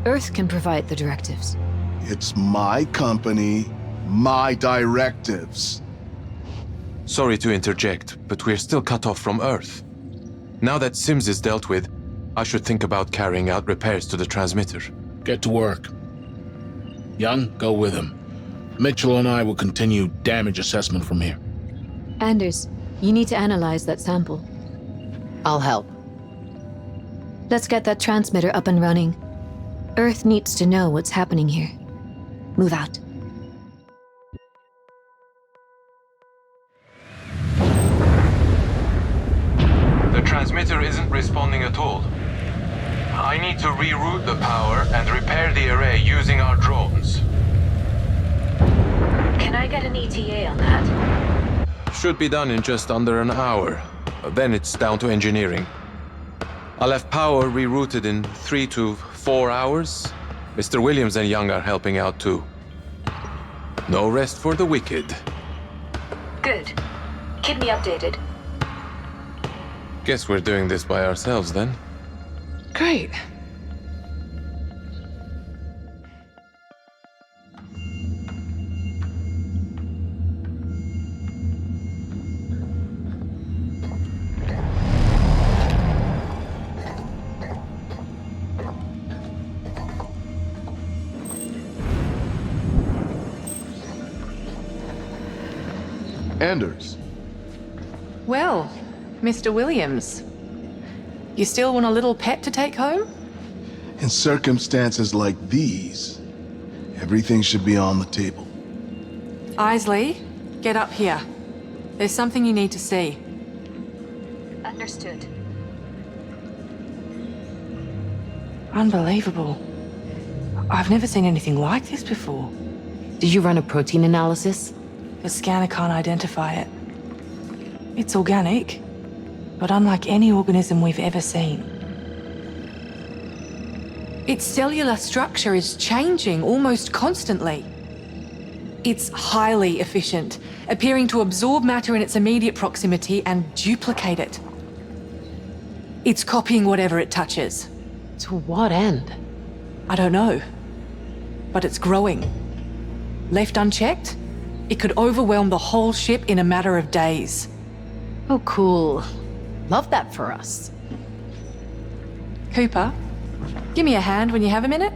Earth can provide the directives. It's my company, my directives. Sorry to interject, but we're still cut off from Earth. Now that Sims is dealt with, I should think about carrying out repairs to the transmitter. Get to work. Young, go with him. Mitchell and I will continue damage assessment from here. Anders, you need to analyze that sample. I'll help. Let's get that transmitter up and running. Earth needs to know what's happening here. Move out. The transmitter isn't responding at all. I need to reroute the power and repair the array using our drones. Can I get an ETA on that? Should be done in just under an hour. Then it's down to engineering. I'll have power rerouted in 3 to 4 hours. Mr. Williams and Young are helping out too. No rest for the wicked. Good. Keep me updated. Guess we're doing this by ourselves then. Great. Anders. Well, Mr. Williams, you still want a little pet to take home? In circumstances like these, everything should be on the table. Isley, get up here. There's something you need to see. Understood. Unbelievable. I've never seen anything like this before. Did you run a protein analysis? The scanner can't identify it. It's organic, but unlike any organism we've ever seen. Its cellular structure is changing almost constantly. It's highly efficient, appearing to absorb matter in its immediate proximity and duplicate it. It's copying whatever it touches. To what end? I don't know. But it's growing. Left unchecked, it could overwhelm the whole ship in a matter of days. Oh, cool. Love that for us. Cooper, give me a hand when you have a minute.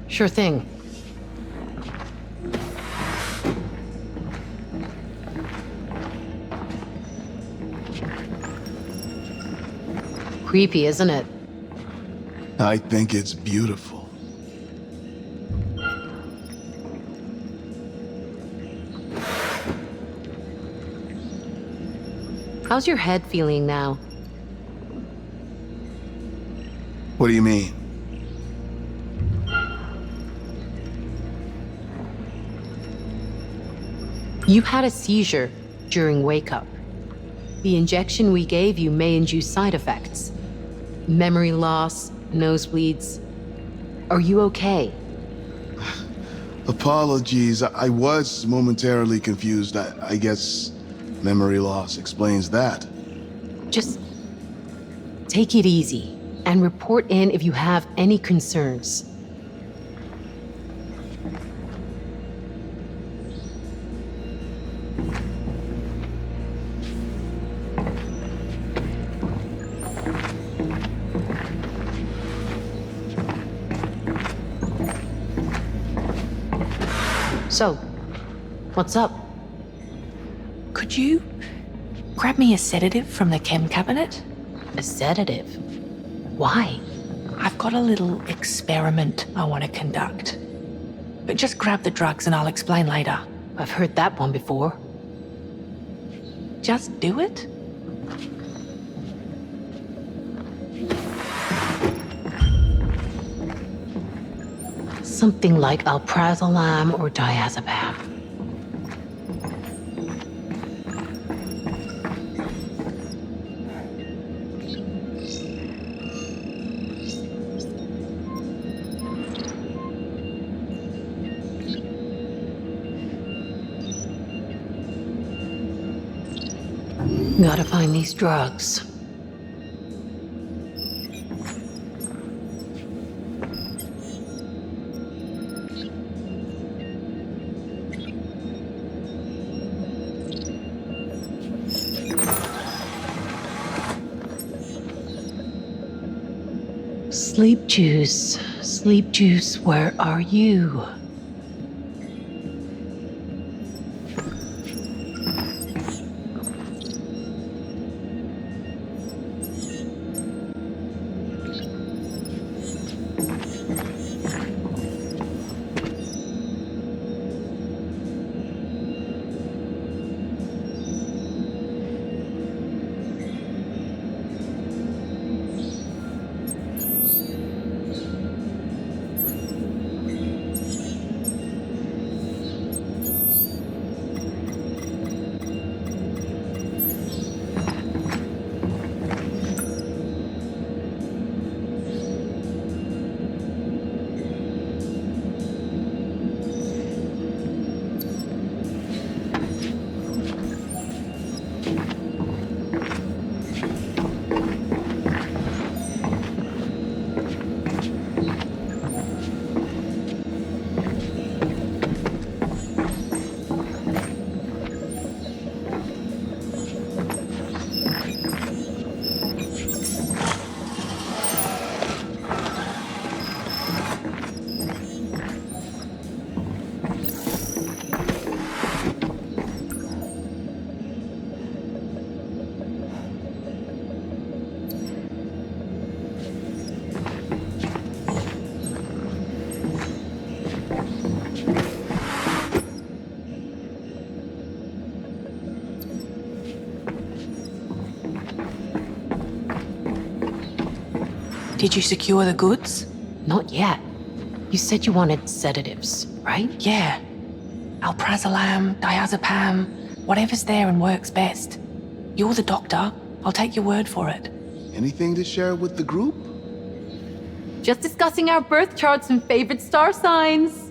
Sure thing. Creepy, isn't it? I think it's beautiful. How's your head feeling now? What do you mean? You had a seizure during wake-up. The injection we gave you may induce side effects. Memory loss, nosebleeds. Are you okay? Apologies, I was momentarily confused. I guess memory loss explains that. Just take it easy and report in if you have any concerns. So, what's up? Could you grab me a sedative from the chem cabinet? A sedative? Why? I've got a little experiment I want to conduct. But just grab the drugs and I'll explain later. I've heard that one before. Just do it? Something like alprazolam or diazepam. Gotta find these drugs. Sleep juice, where are you? Did you secure the goods? Not yet. You said you wanted sedatives, right? Yeah. Alprazolam, diazepam, whatever's there and works best. You're the doctor. I'll take your word for it. Anything to share with the group? Just discussing our birth charts and favorite star signs.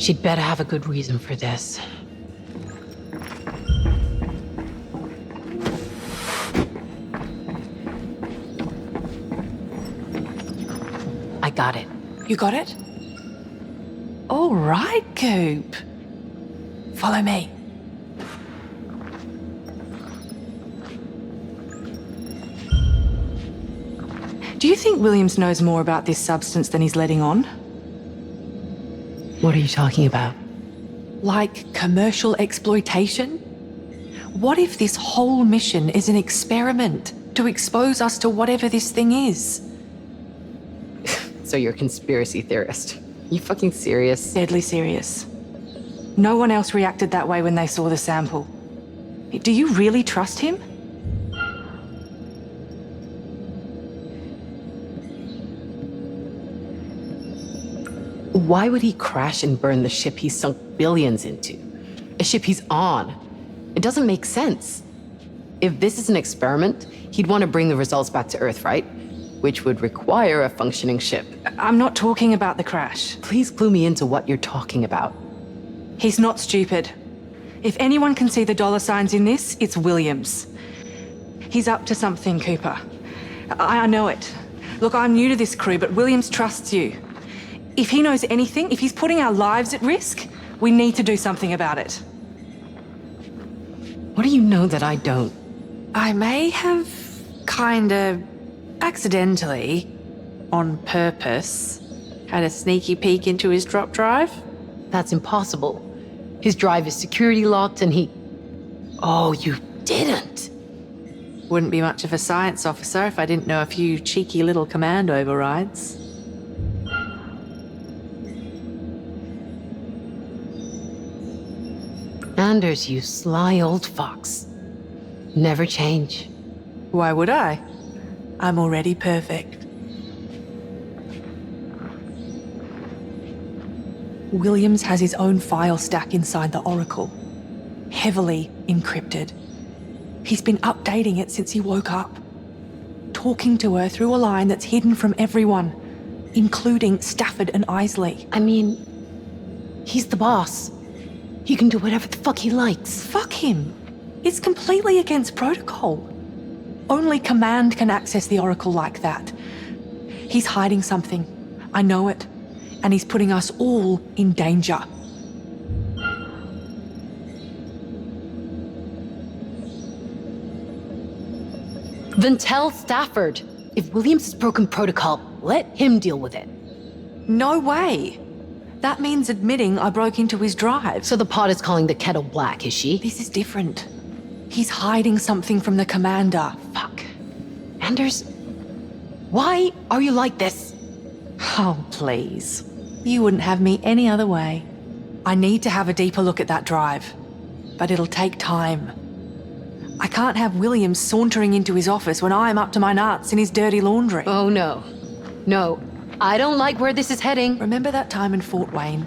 She'd better have a good reason for this. I got it. You got it? All right, Coop. Follow me. Do you think Williams knows more about this substance than he's letting on? What are you talking about? Like commercial exploitation? What if this whole mission is an experiment to expose us to whatever this thing is? So you're a conspiracy theorist. You fucking serious? Deadly serious. No one else reacted that way when they saw the sample. Do you really trust him? Why would he crash and burn the ship he sunk billions into? A ship he's on? It doesn't make sense. If this is an experiment, he'd want to bring the results back to Earth, right? Which would require a functioning ship. I'm not talking about the crash. Please clue me into what you're talking about. He's not stupid. If anyone can see the dollar signs in this, it's Williams. He's up to something, Cooper. I know it. Look, I'm new to this crew, but Williams trusts you. If he knows anything, if he's putting our lives at risk, we need to do something about it. What do you know that I don't? I may have kinda accidentally, on purpose, had a sneaky peek into his drop drive. That's impossible. His drive is security locked and he... Oh, you didn't. Wouldn't be much of a science officer if I didn't know a few cheeky little command overrides. Anders, you sly old fox. Never change. Why would I? I'm already perfect. Williams has his own file stack inside the Oracle. Heavily encrypted. He's been updating it since he woke up. Talking to her through a line that's hidden from everyone, including Stafford and Isley. I mean, he's the boss. He can do whatever the fuck he likes. Fuck him. It's completely against protocol. Only Command can access the Oracle like that. He's hiding something. I know it. And he's putting us all in danger. Then tell Stafford. If Williams has broken protocol, let him deal with it. No way. That means admitting I broke into his drive. So the pot is calling the kettle black, is she? This is different. He's hiding something from the commander. Fuck. Anders, why are you like this? Oh, please. You wouldn't have me any other way. I need to have a deeper look at that drive. But it'll take time. I can't have Williams sauntering into his office when I'm up to my nuts in his dirty laundry. Oh, no. No. I don't like where this is heading. Remember that time in Fort Wayne,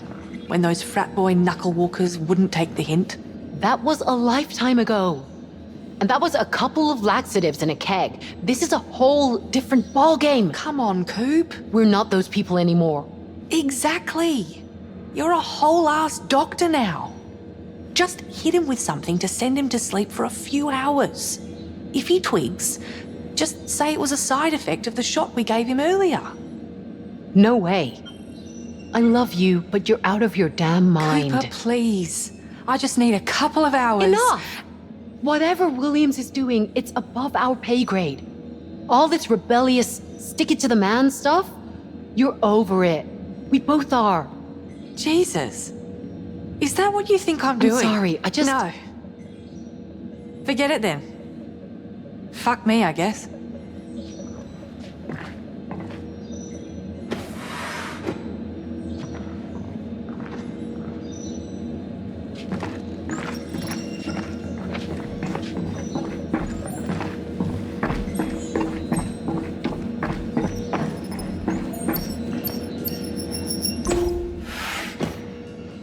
when those frat boy knuckle-walkers wouldn't take the hint? That was a lifetime ago. And that was a couple of laxatives and a keg. This is a whole different ballgame. Come on, Coop. We're not those people anymore. Exactly. You're a whole-ass doctor now. Just hit him with something to send him to sleep for a few hours. If he twigs, just say it was a side effect of the shot we gave him earlier. No way. I love you, but you're out of your damn mind. Cooper, please. I just need a couple of hours. Enough! Whatever Williams is doing, it's above our pay grade. All this rebellious, stick-it-to-the-man stuff, you're over it. We both are. Jesus. Is that what you think I'm doing? I'm sorry, I just... No. Forget it then. Fuck me, I guess.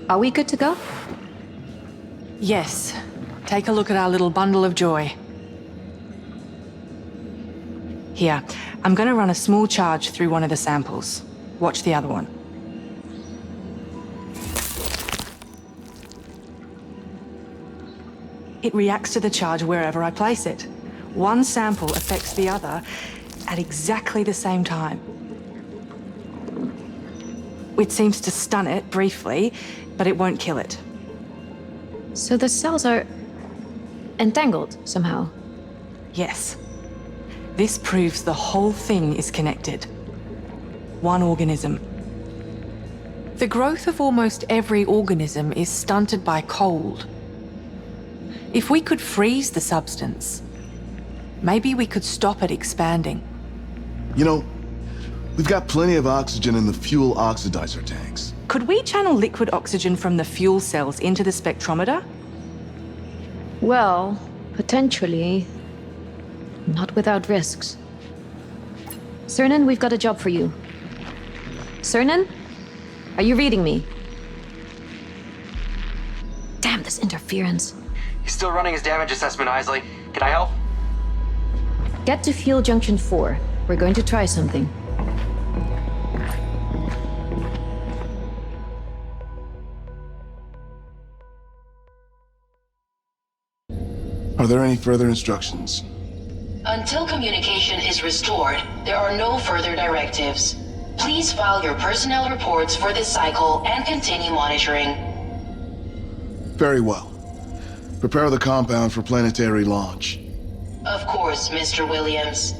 Are we good to go? Yes. Take a look at our little bundle of joy. Here, I'm going to run a small charge through one of the samples. Watch the other one. It reacts to the charge wherever I place it. One sample affects the other at exactly the same time. It seems to stun it briefly, but it won't kill it. So the cells are entangled somehow? Yes. This proves the whole thing is connected. One organism. The growth of almost every organism is stunted by cold. If we could freeze the substance, maybe we could stop it expanding. You know, we've got plenty of oxygen in the fuel oxidizer tanks. Could we channel liquid oxygen from the fuel cells into the spectrometer? Well, potentially. Not without risks. Cernan, we've got a job for you. Cernan? Are you reading me? Damn, this interference. He's still running his damage assessment, Isley. Can I help? Get to Fuel Junction 4. We're going to try something. Are there any further instructions? Until communication is restored, there are no further directives. Please file your personnel reports for this cycle and continue monitoring. Very well. Prepare the compound for planetary launch. Of course, Mr. Williams.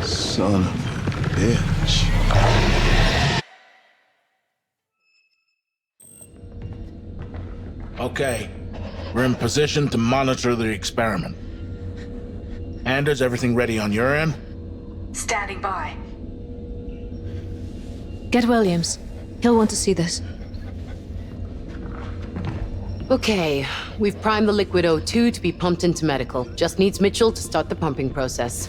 Son of a bitch. Okay, we're in position to monitor the experiment. Anders, everything ready on your end? Standing by. Get Williams. He'll want to see this. Okay, we've primed the liquid O2 to be pumped into medical. Just needs Mitchell to start the pumping process.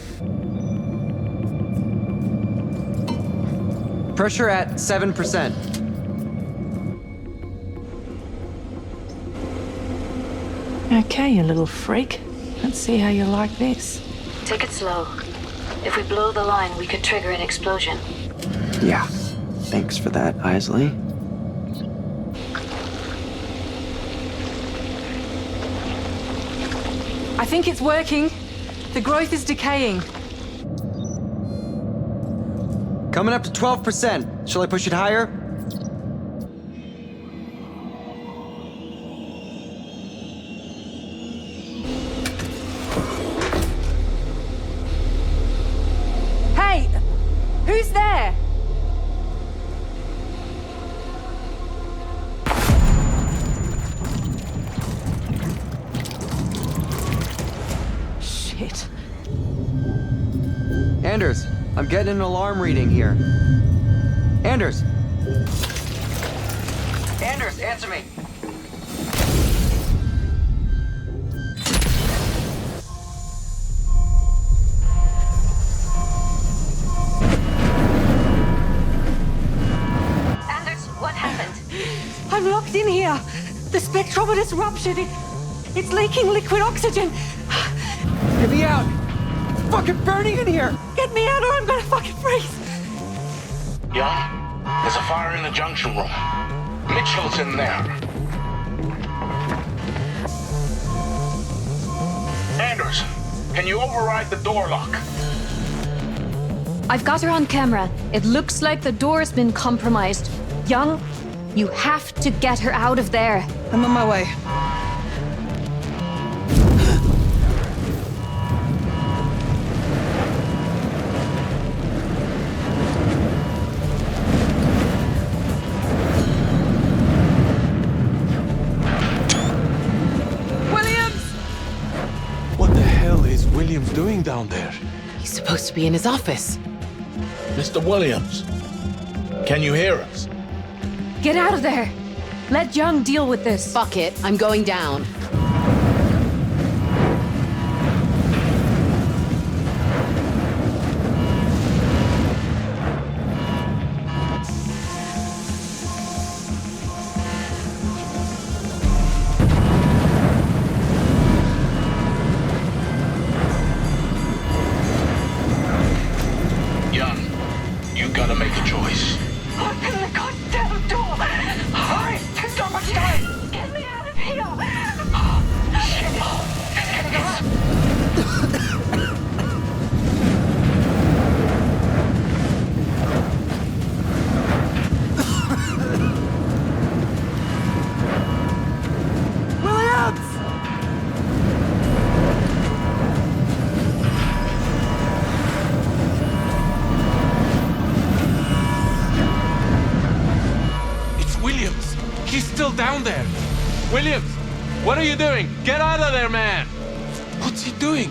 Pressure at 7%. Okay, you little freak. Let's see how you like this. Take it slow. If we blow the line, we could trigger an explosion. Yeah. Thanks for that, Isley. I think it's working. The growth is decaying. Coming up to 12%. Shall I push it higher? Hey! Who's there? Shit. Anders, I'm getting an alarm reading here. Anders! Anders, answer me. Anders, what happened? I'm locked in here. The spectrometer's ruptured. It's leaking liquid oxygen. Get me out! It's fucking burning in here! Get me out or I'm gonna fucking freeze. Young, there's a fire in the junction room. Mitchell's in there. Anders, can you override the door lock? I've got her on camera. It looks like the door's been compromised. Young, you have to get her out of there. I'm on my way. What the hell is Williams doing down there? He's supposed to be in his office. Mr. Williams, can you hear us? Get out of there. Let Young deal with this. Fuck it, I'm going down. Young, you gotta make He's still down there. Williams, what are you doing? Get out of there, man! What's he doing?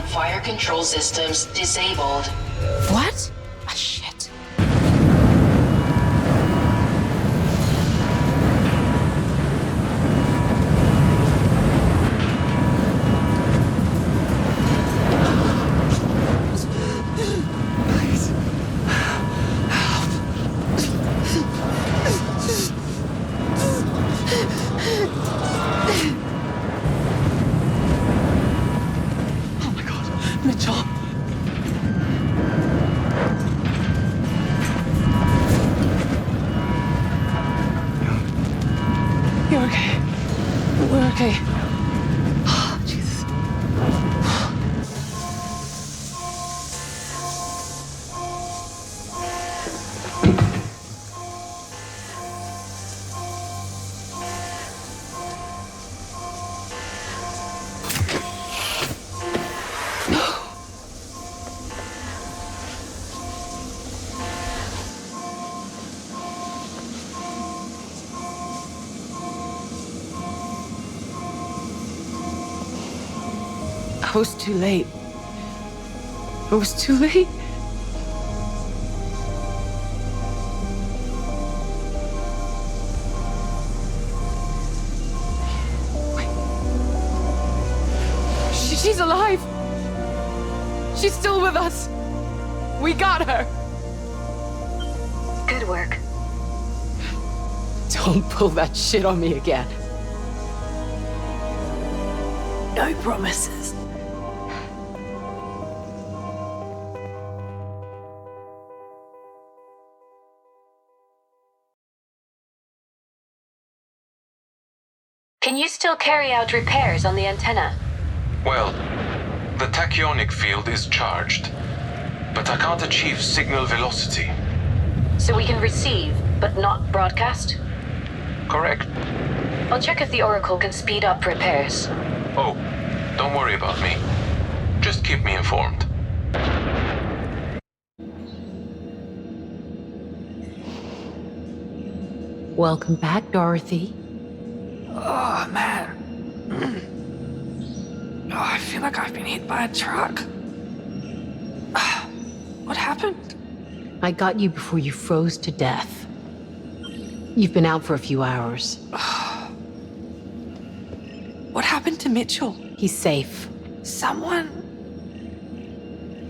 Fire control systems disabled. What? Ah, shit. Please. Mitchell. You're okay. We're okay. Oh, Jesus. I was too late. I was too late. She's alive. She's still with us. We got her. Good work. Don't pull that shit on me again. No promises. Can you still carry out repairs on the antenna? Well, the tachyonic field is charged, but I can't achieve signal velocity. So we can receive, but not broadcast? Correct. I'll check if the Oracle can speed up repairs. Oh, don't worry about me. Just keep me informed. Welcome back, Dorothy. Oh, man. Oh, I feel like I've been hit by a truck. What happened? I got you before you froze to death. You've been out for a few hours. What happened to Mitchell? He's safe. Someone...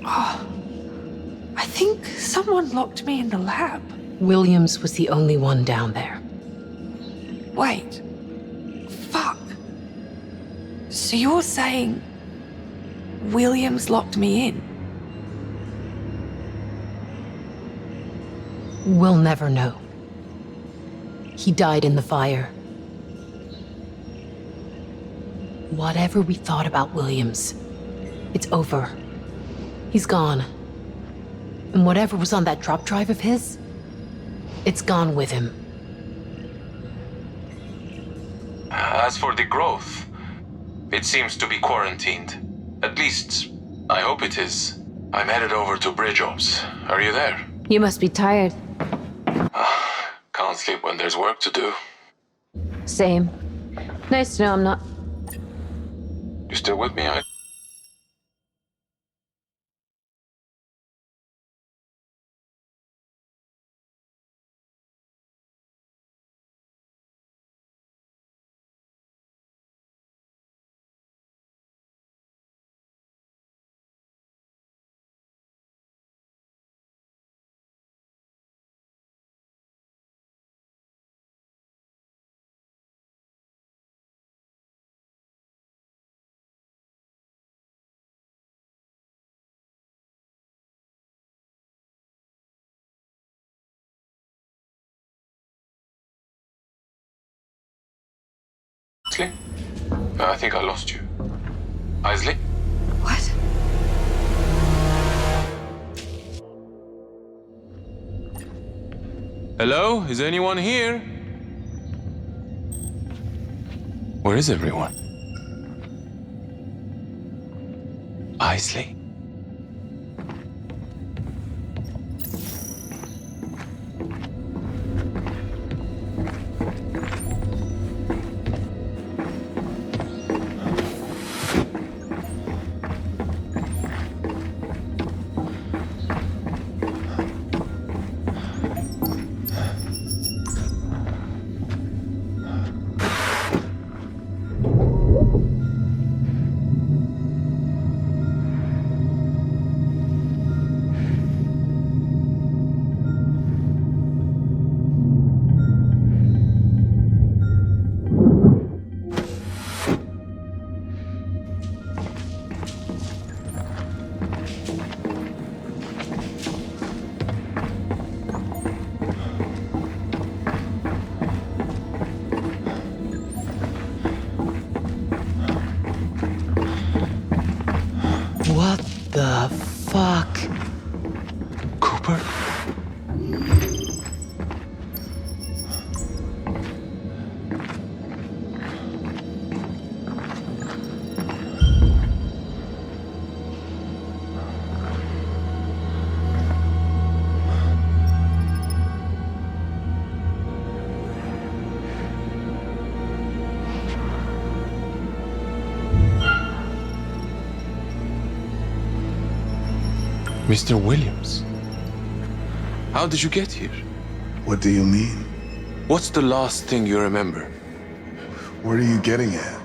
Oh, I think someone locked me in the lab. Williams was the only one down there. Wait. Fuck. So you're saying Williams locked me in? We'll never know. He died in the fire. Whatever we thought about Williams, it's over. He's gone. And whatever was on that drop drive of his, it's gone with him. As for the growth, it seems to be quarantined. At least, I hope it is. I'm headed over to Bridge Ops. Are you there? You must be tired. Can't sleep when there's work to do. Same. Nice to know I'm not... You still with me? Isley? I think I lost you. Isley? What? Hello? Is anyone here? Where is everyone? Isley? What the fuck? Cooper? Mr. Williams, how did you get here? What do you mean? What's the last thing you remember? What are you getting at?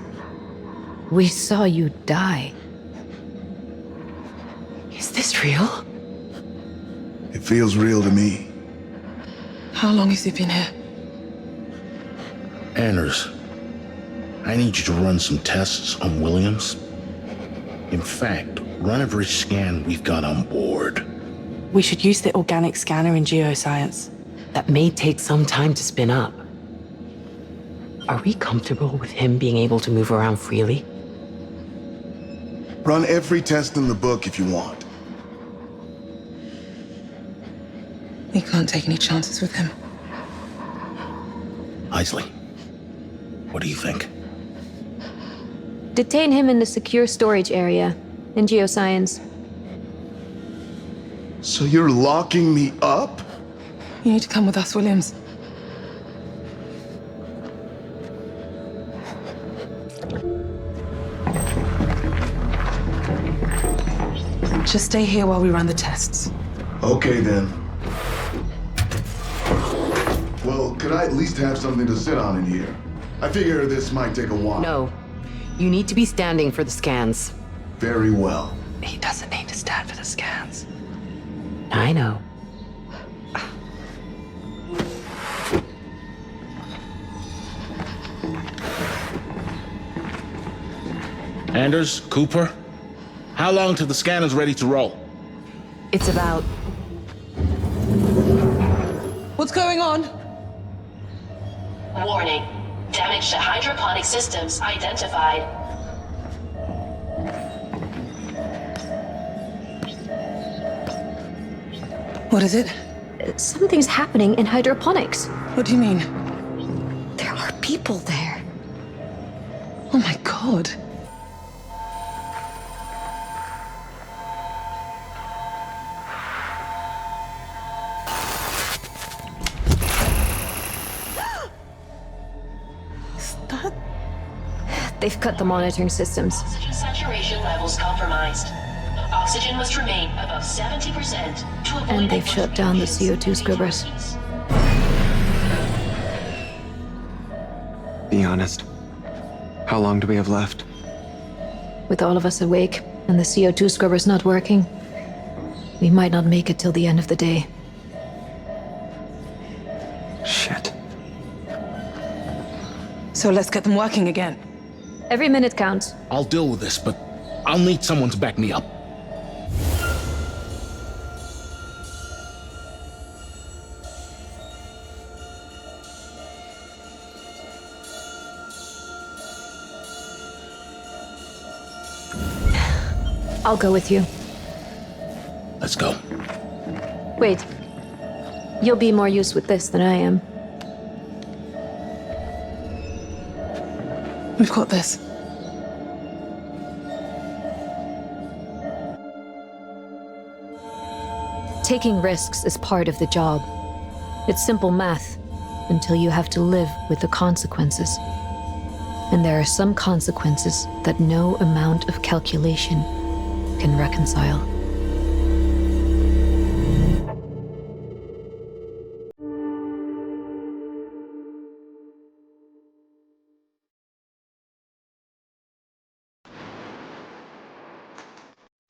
We saw you die. Is this real? It feels real to me. How long has he been here? Anders, I need you to run some tests on Williams. In fact, run every scan we've got on board. We should use the organic scanner in geoscience. That may take some time to spin up. Are we comfortable with him being able to move around freely? Run every test in the book if you want. We can't take any chances with him. Isley, what do you think? Detain him in the secure storage area in geoscience. So you're locking me up? You need to come with us, Williams. Just stay here while we run the tests. Okay then. Well, could I at least have something to sit on in here? I figure this might take a while. No. You need to be standing for the scans. Very well. He doesn't need to stand for the scans. I know. Anders, Cooper, how long till the scanner's ready to roll? It's about... What's going on? Warning. Damage to hydroponic systems identified. What is it? Something's happening in hydroponics. What do you mean? There are people there. Oh my god. They've cut the monitoring systems. Oxygen saturation levels compromised. Oxygen must remain above 70% to avoid... And they've shut down the CO2 scrubbers. Be honest. How long do we have left? With all of us awake and the CO2 scrubbers not working, we might not make it till the end of the day. Shit. So let's get them working again. Every minute counts. I'll deal with this, but I'll need someone to back me up. I'll go with you. Let's go. Wait. You'll be more use with this than I am. We've got this. Taking risks is part of the job. It's simple math until you have to live with the consequences. And there are some consequences that no amount of calculation can reconcile.